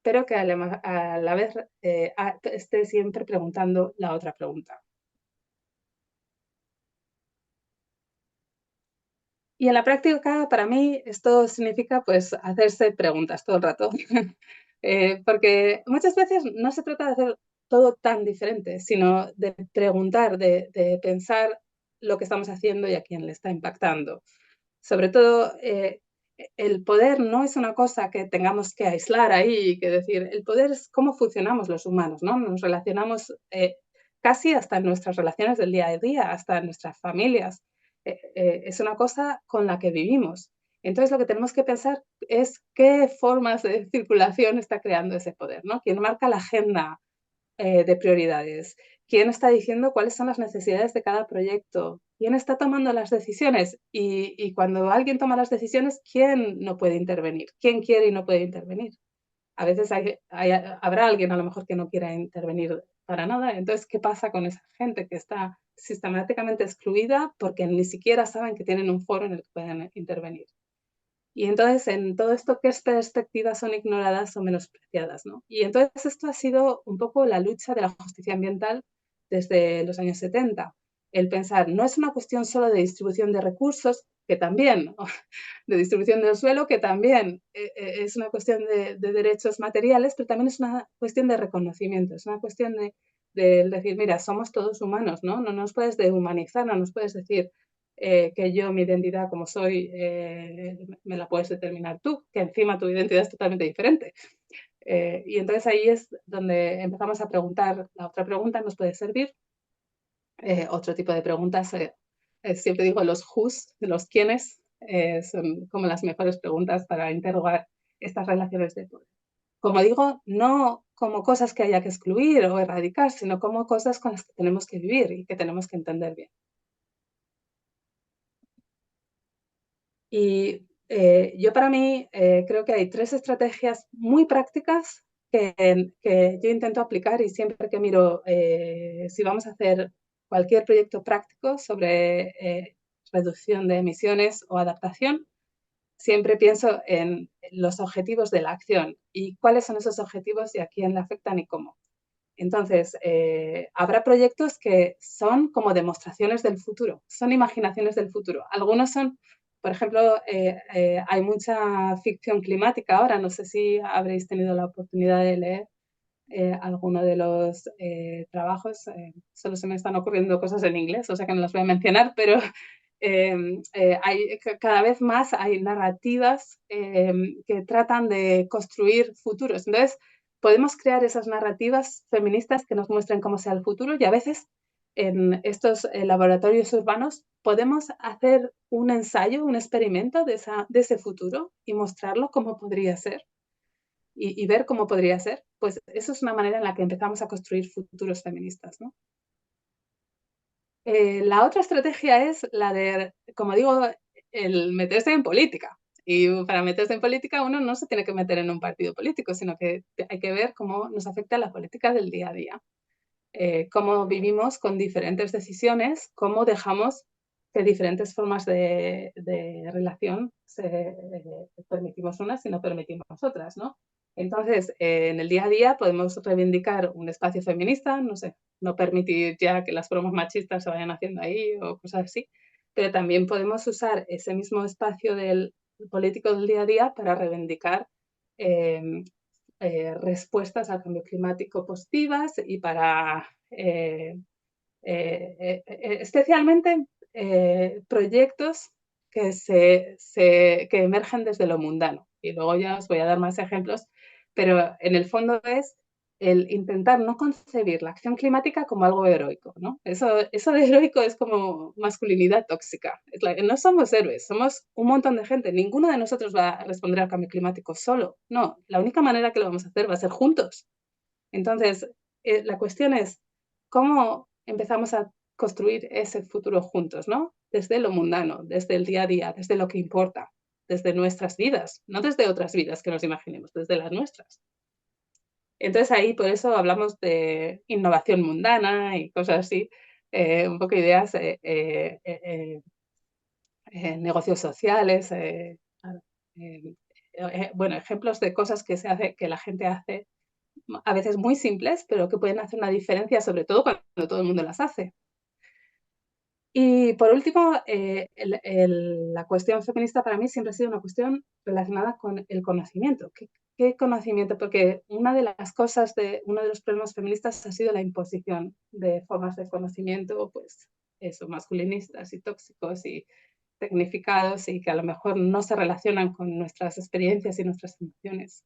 pero que a la vez esté siempre preguntando la otra pregunta. Y en la práctica, para mí, esto significa pues hacerse preguntas todo el rato, porque muchas veces no se trata de hacer todo tan diferente, sino de preguntar, de pensar lo que estamos haciendo y a quién le está impactando. Sobre todo, el poder no es una cosa que tengamos que aislar ahí, que decir, el poder es cómo funcionamos los humanos, ¿no? Nos relacionamos casi hasta en nuestras relaciones del día a día, hasta en nuestras familias. Es una cosa con la que vivimos. Entonces, lo que tenemos que pensar es qué formas de circulación está creando ese poder, ¿no? ¿Quién marca la agenda de prioridades? ¿Quién está diciendo cuáles son las necesidades de cada proyecto? ¿quién está tomando las decisiones? Y cuando alguien toma las decisiones, ¿quién no puede intervenir? ¿Quién quiere y no puede intervenir? A veces habrá alguien a lo mejor que no quiera intervenir para nada. Entonces, ¿qué pasa con esa gente que está sistemáticamente excluida porque ni siquiera saben que tienen un foro en el que pueden intervenir? Y entonces, en todo esto, ¿qué perspectivas son ignoradas o menospreciadas, ¿no? Y entonces esto ha sido un poco la lucha de la justicia ambiental desde los años 70. El pensar, no es una cuestión solo de distribución de recursos, que también, de distribución del suelo, que también es una cuestión de derechos materiales, pero también es una cuestión de reconocimiento, es una cuestión de decir, mira, somos todos humanos, ¿no? No nos puedes dehumanizar, no nos puedes decir que yo, mi identidad como soy, me la puedes determinar tú, que encima tu identidad es totalmente diferente. Y entonces ahí es donde empezamos a preguntar, la otra pregunta nos puede servir, otro tipo de preguntas, siempre digo los who's, los quiénes, son como las mejores preguntas para interrogar estas relaciones de poder. Como digo, no como cosas que haya que excluir o erradicar, sino como cosas con las que tenemos que vivir y que tenemos que entender bien. Y yo para mí creo que hay 3 estrategias muy prácticas que yo intento aplicar y siempre que miro si vamos a hacer cualquier proyecto práctico sobre reducción de emisiones o adaptación, siempre pienso en los objetivos de la acción y cuáles son esos objetivos y a quién le afectan y cómo. Entonces, habrá proyectos que son como demostraciones del futuro, son imaginaciones del futuro. Algunos son, por ejemplo, hay mucha ficción climática ahora, no sé si habréis tenido la oportunidad de leer alguno de los trabajos, solo se me están ocurriendo cosas en inglés, o sea que no las voy a mencionar, pero cada vez más hay narrativas que tratan de construir futuros. Entonces, podemos crear esas narrativas feministas que nos muestren cómo sea el futuro y a veces en estos laboratorios urbanos podemos hacer un ensayo, un experimento de ese futuro y mostrarlo cómo podría ser y ver cómo podría ser. Pues eso es una manera en la que empezamos a construir futuros feministas, ¿no? La otra estrategia es la de, como digo, el meterse en política. Y para meterse en política uno no se tiene que meter en un partido político, sino que hay que ver cómo nos afecta la política del día a día. Cómo vivimos con diferentes decisiones, cómo dejamos que diferentes formas de relación permitimos unas y no permitimos otras, ¿no? Entonces, en el día a día podemos reivindicar un espacio feminista, no sé, no permitir ya que las bromas machistas se vayan haciendo ahí o cosas así, pero también podemos usar ese mismo espacio del político del día a día para reivindicar eh, respuestas al cambio climático positivas y para especialmente proyectos que emergen desde lo mundano. Y luego ya os voy a dar más ejemplos, pero en el fondo es el intentar no concebir la acción climática como algo heroico, ¿no? Eso de heroico es como masculinidad tóxica. No somos héroes, somos un montón de gente. Ninguno de nosotros va a responder al cambio climático solo. No, la única manera que lo vamos a hacer va a ser juntos. Entonces, la cuestión es cómo empezamos a construir ese futuro juntos, ¿no? Desde lo mundano, desde el día a día, desde lo que importa, desde nuestras vidas, no desde otras vidas que nos imaginemos, desde las nuestras. Entonces ahí por eso hablamos de innovación mundana y cosas así, un poco ideas, negocios sociales, bueno, ejemplos de cosas que que la gente hace a veces muy simples, pero que pueden hacer una diferencia, sobre todo cuando todo el mundo las hace. Y por último, la cuestión feminista para mí siempre ha sido una cuestión relacionada con el conocimiento. ¿Qué conocimiento? Porque una de las cosas, uno de los problemas feministas ha sido la imposición de formas de conocimiento, pues eso, masculinistas y tóxicos y tecnificados y que a lo mejor no se relacionan con nuestras experiencias y nuestras emociones.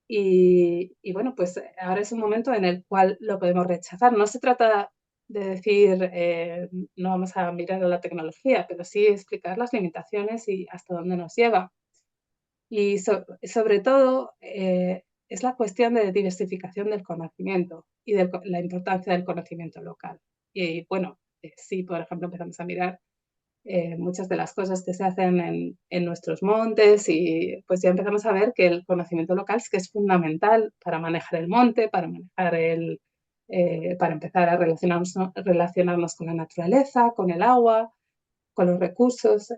Y bueno, pues ahora es un momento en el cual lo podemos rechazar. No se trata de decir, no vamos a mirar a la tecnología, pero sí explicar las limitaciones y hasta dónde nos lleva. Y sobre todo es la cuestión de diversificación del conocimiento y de la importancia del conocimiento local. Y bueno, sí, por ejemplo, empezamos a mirar muchas de las cosas que se hacen en nuestros montes y pues ya empezamos a ver que el conocimiento local es que es fundamental para manejar el monte, para manejar para empezar a relacionarnos con la naturaleza, con el agua, con los recursos.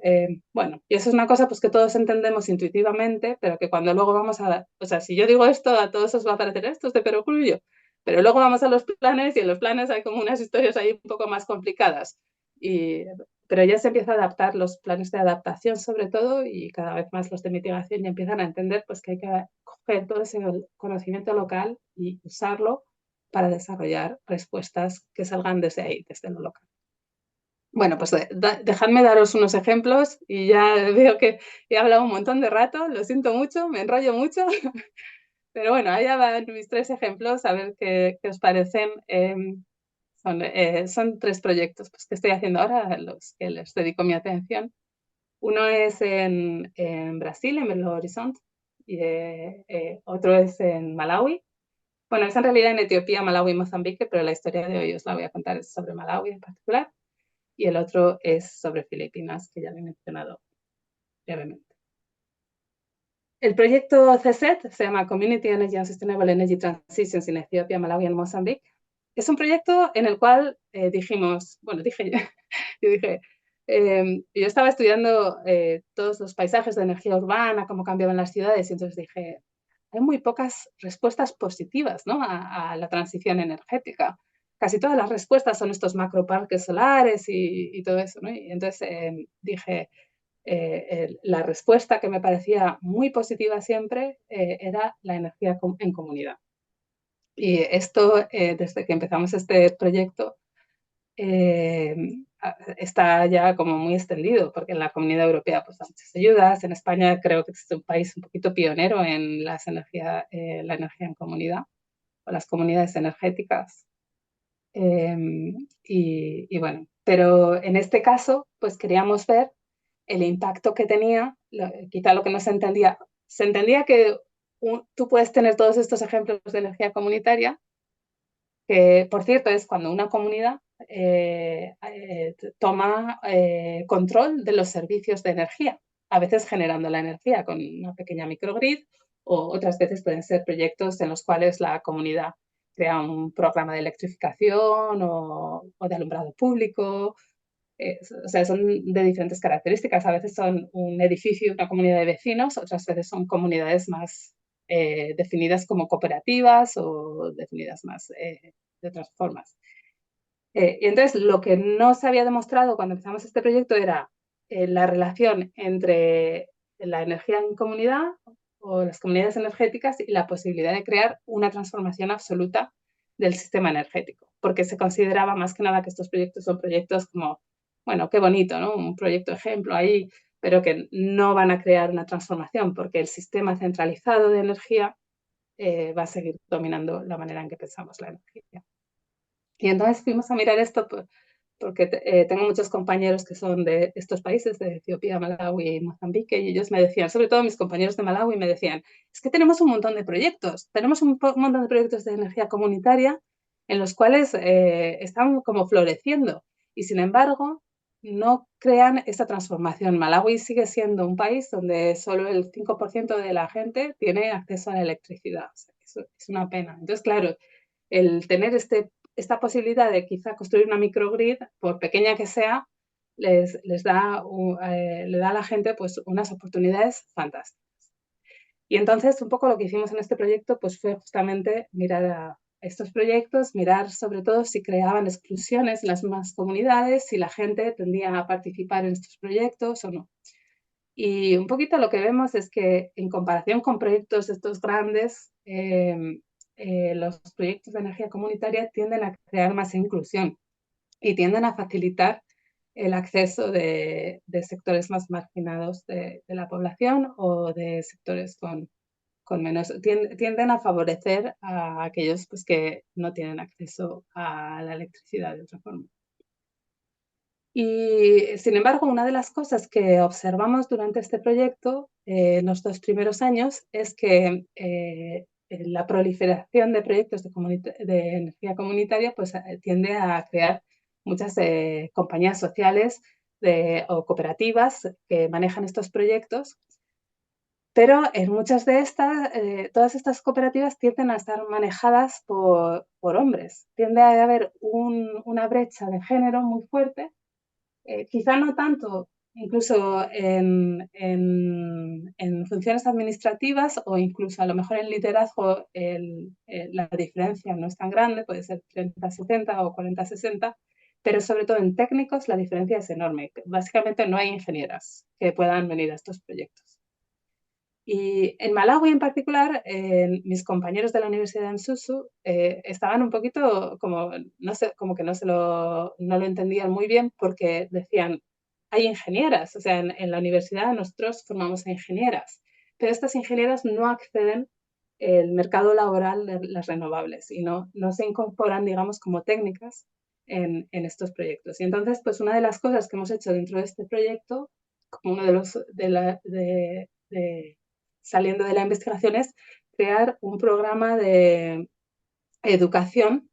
Bueno, y eso es una cosa pues que todos entendemos intuitivamente, pero que cuando luego vamos o sea, si yo digo esto, a todos os va a parecer esto es de perogrullo, pero luego vamos a los planes y en los planes hay como unas historias ahí un poco más complicadas. Pero ya se empieza a adaptar los planes de adaptación sobre todo y cada vez más los de mitigación ya empiezan a entender pues que hay que coger todo ese conocimiento local y usarlo para desarrollar respuestas que salgan desde ahí, desde lo local. Bueno, pues dejadme daros unos ejemplos y ya veo que he hablado un montón de rato, lo siento mucho, me enrollo mucho, pero bueno, allá van mis 3 ejemplos, a ver qué os parecen. Son 3 proyectos pues, que estoy haciendo ahora, a los que les dedico mi atención. Uno es en Brasil, en Belo Horizonte, y otro es en Malawi. Bueno, es en realidad en Etiopía, Malawi y Mozambique, pero la historia de hoy os la voy a contar es sobre Malawi en particular. Y el otro es sobre Filipinas, que ya lo he mencionado brevemente. El proyecto CSET se llama Community Energy and Sustainable Energy Transitions in Ethiopia, Malawi y Mozambique. Es un proyecto en el cual dijimos, bueno, yo estaba estudiando todos los paisajes de energía urbana, cómo cambiaban las ciudades, y entonces dije, hay muy pocas respuestas positivas, ¿no? a la transición energética. Casi todas las respuestas son estos macroparques solares y todo eso, ¿no? Y entonces dije, la respuesta que me parecía muy positiva siempre era la energía en comunidad. Y esto, desde que empezamos este proyecto, está ya como muy extendido, porque en la Comunidad Europea pues da muchas ayudas. En España creo que es un país un poquito pionero en la energía en comunidad, o las comunidades energéticas. Y bueno, pero en este caso, pues queríamos ver el impacto que tenía, quizá lo que no se entendía que tú puedes tener todos estos ejemplos de energía comunitaria, que por cierto es cuando una comunidad toma control de los servicios de energía, a veces generando la energía con una pequeña microgrid, o otras veces pueden ser proyectos en los cuales la comunidad crea un programa de electrificación o de alumbrado público. O sea, son de diferentes características. A veces son un edificio, una comunidad de vecinos, otras veces son comunidades más definidas como cooperativas o definidas más de otras formas. Y entonces, lo que no se había demostrado cuando empezamos este proyecto era la relación entre la energía en comunidad o las comunidades energéticas y la posibilidad de crear una transformación absoluta del sistema energético, porque se consideraba más que nada que estos proyectos son proyectos como, bueno, qué bonito, ¿no? Un proyecto ejemplo ahí, pero que no van a crear una transformación, porque el sistema centralizado de energía va a seguir dominando la manera en que pensamos la energía. Y entonces fuimos a mirar esto porque tengo muchos compañeros que son de estos países, de Etiopía, Malawi y Mozambique, y ellos me decían, sobre todo mis compañeros de Malawi, me decían, es que tenemos un montón de proyectos, tenemos un montón de proyectos de energía comunitaria en los cuales están como floreciendo y sin embargo no crean esa transformación. Malawi sigue siendo un país donde solo el 5% de la gente tiene acceso a la electricidad. O sea, eso es una pena. Entonces, claro, el tener esta posibilidad de quizá construir una microgrid, por pequeña que sea, le da a la gente pues, unas oportunidades fantásticas. Y entonces, un poco lo que hicimos en este proyecto pues, fue justamente mirar a estos proyectos, mirar sobre todo si creaban exclusiones en las mismas comunidades, si la gente tendía a participar en estos proyectos o no. Y un poquito lo que vemos es que en comparación con proyectos estos grandes, los proyectos de energía comunitaria tienden a crear más inclusión y tienden a facilitar el acceso de sectores más marginados de la población o de sectores con menos, tienden a favorecer a aquellos pues, que no tienen acceso a la electricidad de otra forma. Y, sin embargo, una de las cosas que observamos durante este proyecto en los 2 primeros años es que la proliferación de proyectos de energía comunitaria pues, tiende a crear muchas compañías sociales o cooperativas que manejan estos proyectos, pero en muchas de estas, todas estas cooperativas tienden a estar manejadas por hombres. Tiende a haber una brecha de género muy fuerte, quizá no tanto incluso en funciones administrativas o incluso a lo mejor en liderazgo la diferencia no es tan grande, puede ser 30-70 o 40-60, pero sobre todo en técnicos la diferencia es enorme. Básicamente no hay ingenieras que puedan venir a estos proyectos. Y en Malawi en particular, mis compañeros de la Universidad de Msusu estaban un poquito como, no sé, como que no lo entendían muy bien porque decían, hay ingenieras, o sea, en la universidad nosotros formamos a ingenieras, pero estas ingenieras no acceden al mercado laboral de las renovables y no se incorporan, digamos, como técnicas en estos proyectos. Y entonces, pues una de las cosas que hemos hecho dentro de este proyecto, como uno de los, saliendo de la investigación, es crear un programa de educación,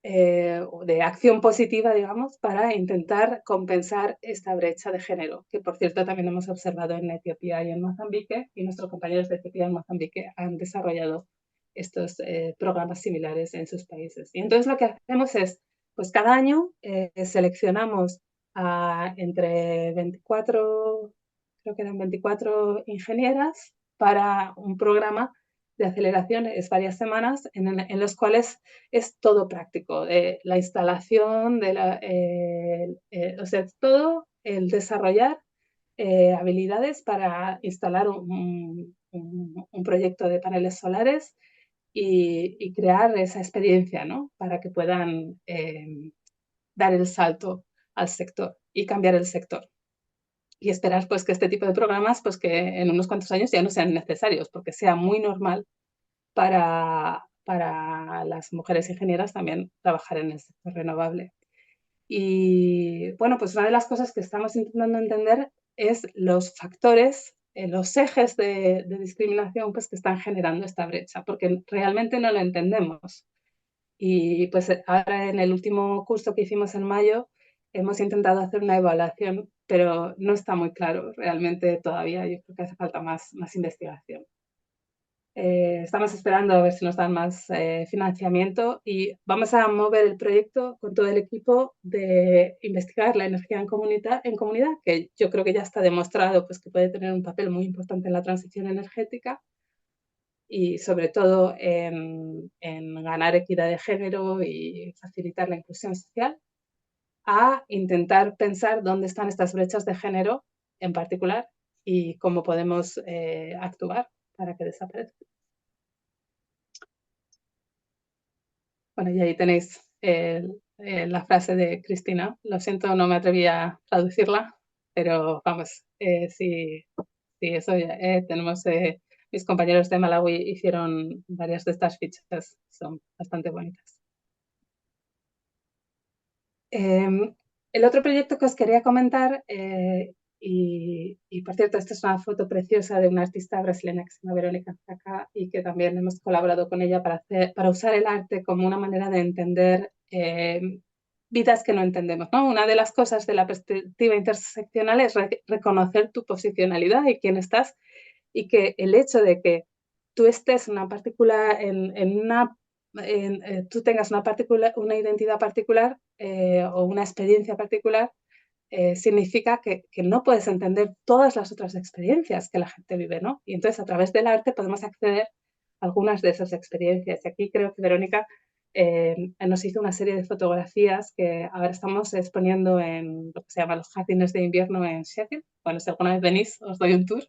de acción positiva, digamos, para intentar compensar esta brecha de género, que por cierto también hemos observado en Etiopía y en Mozambique, y nuestros compañeros de Etiopía y Mozambique han desarrollado estos programas similares en sus países. Y entonces lo que hacemos es, pues cada año seleccionamos entre 24, creo que eran 24 ingenieras para un programa de aceleración, es varias semanas, en los cuales es todo práctico, la instalación, o sea, todo el desarrollar habilidades para instalar un proyecto de paneles solares y crear esa experiencia, ¿no? Para que puedan dar el salto al sector y cambiar el sector. Y esperar pues que este tipo de programas pues que en unos cuantos años ya no sean necesarios, porque sea muy normal para las mujeres ingenieras también trabajar en el sector renovable. Y bueno, pues una de las cosas que estamos intentando entender es los factores, los ejes de discriminación pues, que están generando esta brecha, porque realmente no lo entendemos. Y pues ahora en el último curso que hicimos en mayo hemos intentado hacer una evaluación, pero no está muy claro realmente todavía. Yo creo que hace falta más investigación. Estamos esperando a ver si nos dan más financiamiento y vamos a mover el proyecto con todo el equipo de investigar la energía en comunidad, que yo creo que ya está demostrado pues, que puede tener un papel muy importante en la transición energética y sobre todo en ganar equidad de género y facilitar la inclusión social, a intentar pensar dónde están estas brechas de género en particular y cómo podemos actuar para que desaparezcan. Bueno, y ahí tenéis la frase de Cristina. Lo siento, no me atreví a traducirla, pero vamos, sí, eso ya, tenemos, mis compañeros de Malawi hicieron varias de estas fichas, son bastante bonitas. El otro proyecto que os quería comentar, y por cierto, esta es una foto preciosa de una artista brasileña que se llama Verónica Zaca y que también hemos colaborado con ella para usar el arte como una manera de entender vidas que no entendemos, ¿no? Una de las cosas de la perspectiva interseccional es reconocer tu posicionalidad y quién estás, y que el hecho de que tú estés una particular tú tengas una identidad particular o una experiencia particular, significa que no puedes entender todas las otras experiencias que la gente vive, ¿no? Y entonces a través del arte podemos acceder a algunas de esas experiencias. Y aquí creo que Verónica nos hizo una serie de fotografías que ahora estamos exponiendo en lo que se llama los jardines de invierno en Sheffield. Bueno, si alguna vez venís, os doy un tour.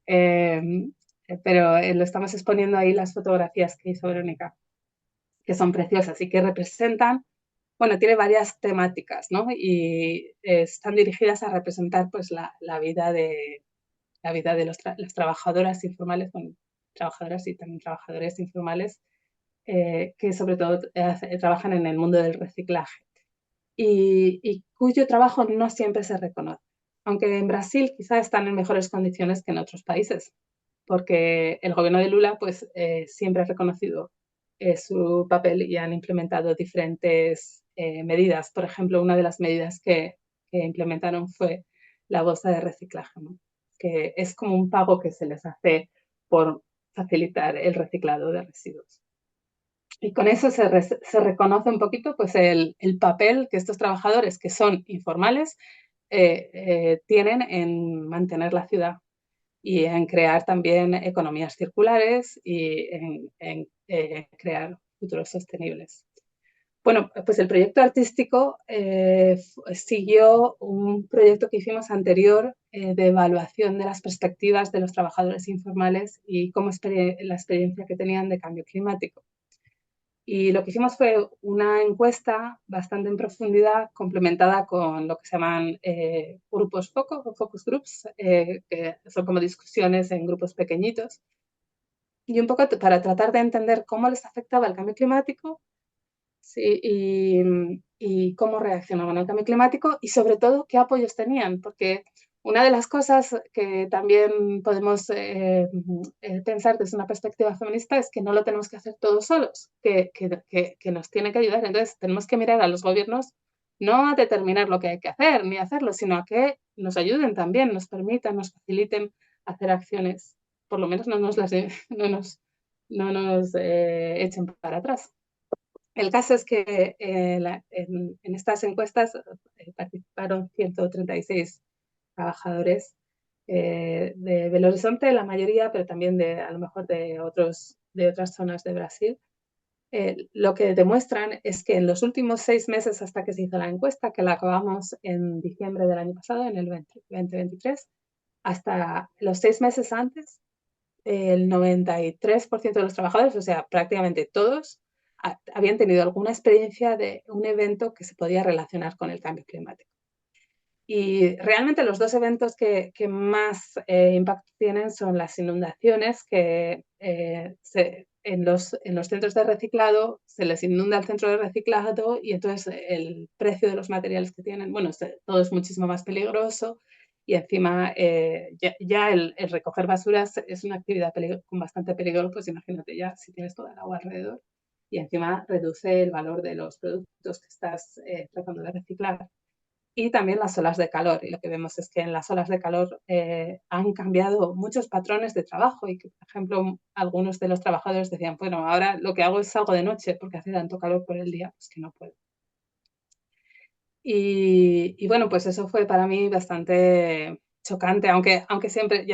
Pero lo estamos exponiendo ahí las fotografías que hizo Verónica, que son preciosas y que representan, bueno, tiene varias temáticas, ¿no? Y están dirigidas a representar pues la vida de las trabajadoras informales, bueno, trabajadoras y también trabajadores informales, que sobre todo trabajan en el mundo del reciclaje y cuyo trabajo no siempre se reconoce. Aunque en Brasil quizá están en mejores condiciones que en otros países, porque el gobierno de Lula pues, siempre ha reconocido su papel y han implementado diferentes medidas. Por ejemplo, una de las medidas que implementaron fue la bolsa de reciclaje, ¿no? Que es como un pago que se les hace por facilitar el reciclado de residuos. Y con eso se reconoce un poquito pues, el papel que estos trabajadores, que son informales, tienen en mantener la ciudad y en crear también economías circulares y en crear futuros sostenibles. Bueno, pues el proyecto artístico siguió un proyecto que hicimos anterior de evaluación de las perspectivas de los trabajadores informales y cómo la experiencia que tenían de cambio climático. Y lo que hicimos fue una encuesta bastante en profundidad, complementada con lo que se llaman grupos foco o focus groups, que son como discusiones en grupos pequeñitos, y un poco para tratar de entender cómo les afectaba el cambio climático, sí, y cómo reaccionaban al cambio climático y sobre todo qué apoyos tenían, porque una de las cosas que también podemos pensar desde una perspectiva feminista es que no lo tenemos que hacer todos solos, que nos tiene que ayudar. Entonces tenemos que mirar a los gobiernos no a determinar lo que hay que hacer ni hacerlo, sino a que nos ayuden también, nos permitan, nos faciliten hacer acciones, por lo menos no nos echen para atrás. El caso es que en estas encuestas participaron 136 trabajadores de Belo Horizonte, la mayoría, pero también a lo mejor de otras zonas de Brasil. Lo que demuestran es que en los últimos 6 meses hasta que se hizo la encuesta, que la acabamos en diciembre del año pasado, en el 2023, hasta los 6 meses antes, el 93% de los trabajadores, o sea, prácticamente todos, habían tenido alguna experiencia de un evento que se podía relacionar con el cambio climático. Y realmente los dos eventos que más impacto tienen son las inundaciones, que en los centros de reciclado se les inunda el centro de reciclado y entonces el precio de los materiales que tienen, bueno, todo es muchísimo más peligroso y encima ya el recoger basuras es una actividad con bastante peligro, pues imagínate ya si tienes toda el agua alrededor y encima reduce el valor de los productos que estás tratando de reciclar. Y también las olas de calor. Y lo que vemos es que en las olas de calor han cambiado muchos patrones de trabajo y que, por ejemplo, algunos de los trabajadores decían, bueno, ahora lo que hago es salgo de noche porque hace tanto calor por el día, pues que no puedo. Y bueno, pues eso fue para mí bastante chocante, aunque siempre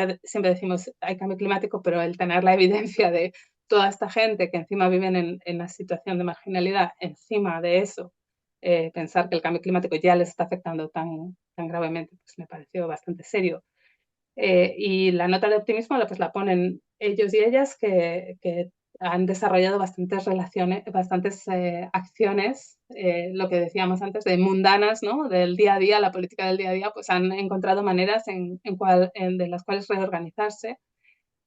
decimos hay cambio climático, pero el tener la evidencia de toda esta gente que encima viven en una situación de marginalidad, encima de eso, pensar que el cambio climático ya les está afectando tan gravemente, pues me pareció bastante serio. Y la nota de optimismo pues la ponen ellos y ellas que han desarrollado bastantes acciones, lo que decíamos antes, de mundanas, ¿no? Del día a día, la política del día a día, pues han encontrado maneras de las cuales reorganizarse,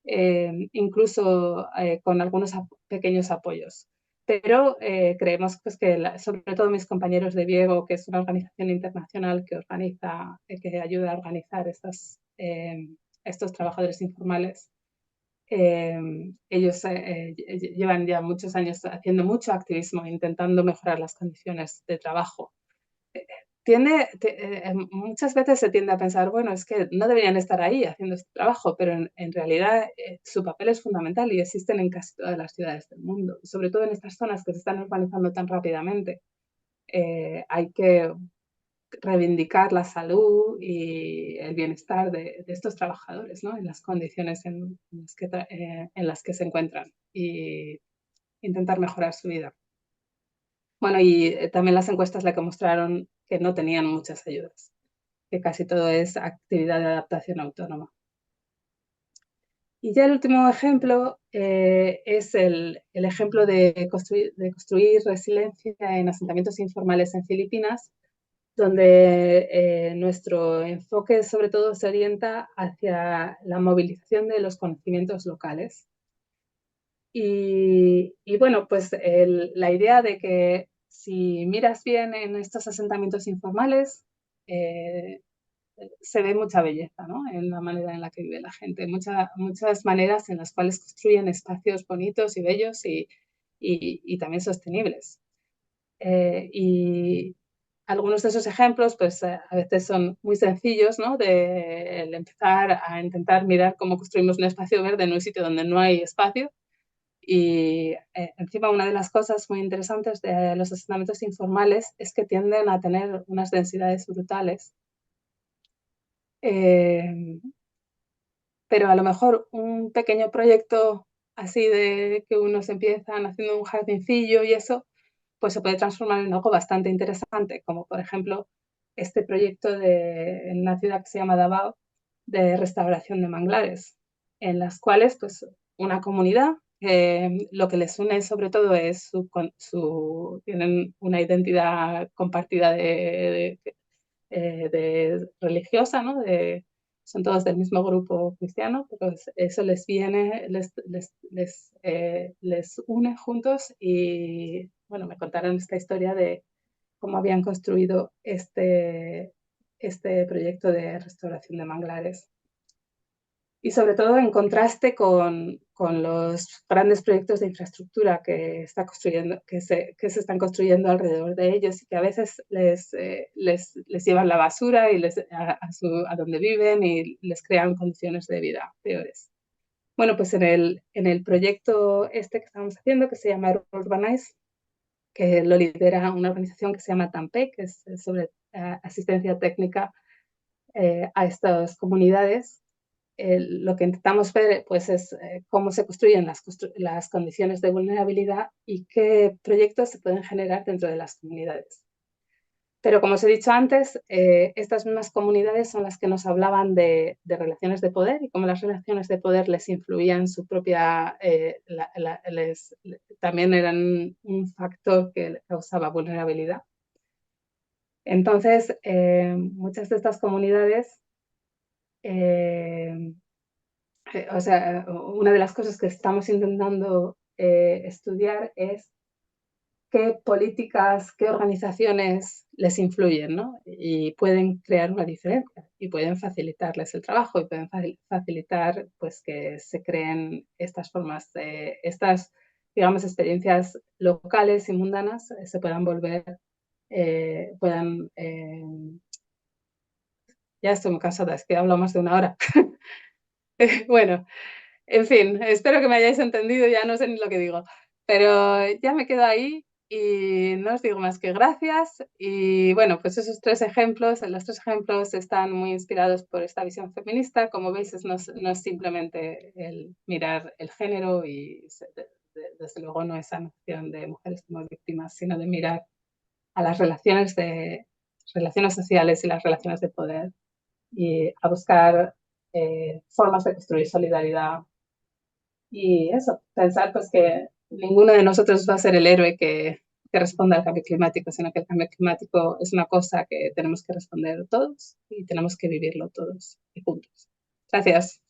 incluso con algunos pequeños apoyos. Pero creemos pues, que, sobre todo mis compañeros de Viego, que es una organización internacional que ayuda a organizar estos trabajadores informales, ellos llevan ya muchos años haciendo mucho activismo, intentando mejorar las condiciones de trabajo. Muchas veces se tiende a pensar, bueno, es que no deberían estar ahí haciendo este trabajo, pero en realidad su papel es fundamental y existen en casi todas las ciudades del mundo, sobre todo en estas zonas que se están urbanizando tan rápidamente. Hay que reivindicar la salud y el bienestar de estos trabajadores, ¿no? En las condiciones en las que se encuentran y intentar mejorar su vida. Bueno, y también las encuestas le mostraron que no tenían muchas ayudas, que casi todo es actividad de adaptación autónoma. Y ya el último ejemplo es el ejemplo de construir resiliencia en asentamientos informales en Filipinas, donde nuestro enfoque sobre todo se orienta hacia la movilización de los conocimientos locales. Y bueno, pues la idea de que si miras bien en estos asentamientos informales, se ve mucha belleza, ¿no? En la manera en la que vive la gente, muchas maneras en las cuales construyen espacios bonitos y bellos y también sostenibles. Y algunos de esos ejemplos, pues a veces son muy sencillos, ¿no? De el empezar a intentar mirar cómo construimos un espacio verde en un sitio donde no hay espacio. Y encima una de las cosas muy interesantes de los asentamientos informales es que tienden a tener unas densidades brutales. Pero a lo mejor un pequeño proyecto así de que unos empiezan haciendo un jardincillo y eso, pues se puede transformar en algo bastante interesante, como por ejemplo este proyecto en una ciudad que se llama Davao, de restauración de manglares, en las cuales pues una comunidad, lo que les une sobre todo es tienen una identidad compartida de religiosa, ¿no? Son todos del mismo grupo cristiano, pero eso les viene, les une juntos y, bueno, me contaron esta historia de cómo habían construido este proyecto de restauración de manglares. Y sobre todo en contraste con los grandes proyectos de infraestructura que se están construyendo alrededor de ellos y que a veces les llevan la basura y a donde viven y les crean condiciones de vida peores. Bueno, pues en el proyecto este que estamos haciendo, que se llama Urbanize, que lo lidera una organización que se llama TAMPE, que es sobre asistencia técnica a estas comunidades. Lo que intentamos ver pues, es cómo se construyen las condiciones de vulnerabilidad y qué proyectos se pueden generar dentro de las comunidades. Pero como os he dicho antes, estas mismas comunidades son las que nos hablaban de relaciones de poder y cómo las relaciones de poder les influían su propia, también eran un factor que causaba vulnerabilidad. Entonces, muchas de estas comunidades o sea, una de las cosas que estamos intentando estudiar es qué políticas, qué organizaciones les influyen, ¿no? Y pueden crear una diferencia y pueden facilitarles el trabajo y pueden facilitar pues, que se creen estas formas, estas, digamos, experiencias locales y mundanas se puedan volver, ya estoy muy cansada, es que hablo más de una hora. Bueno, en fin, espero que me hayáis entendido, ya no sé ni lo que digo, pero ya me quedo ahí y no os digo más que gracias. Y bueno, pues esos tres ejemplos, los tres ejemplos están muy inspirados por esta visión feminista. Como veis, no es simplemente el mirar el género y desde luego no esa noción de mujeres como víctimas, sino de mirar a las relaciones sociales y las relaciones de poder y a buscar formas de construir solidaridad. Y eso, pensar pues que ninguno de nosotros va a ser el héroe que responda al cambio climático, sino que el cambio climático es una cosa que tenemos que responder todos y tenemos que vivirlo todos y juntos. Gracias.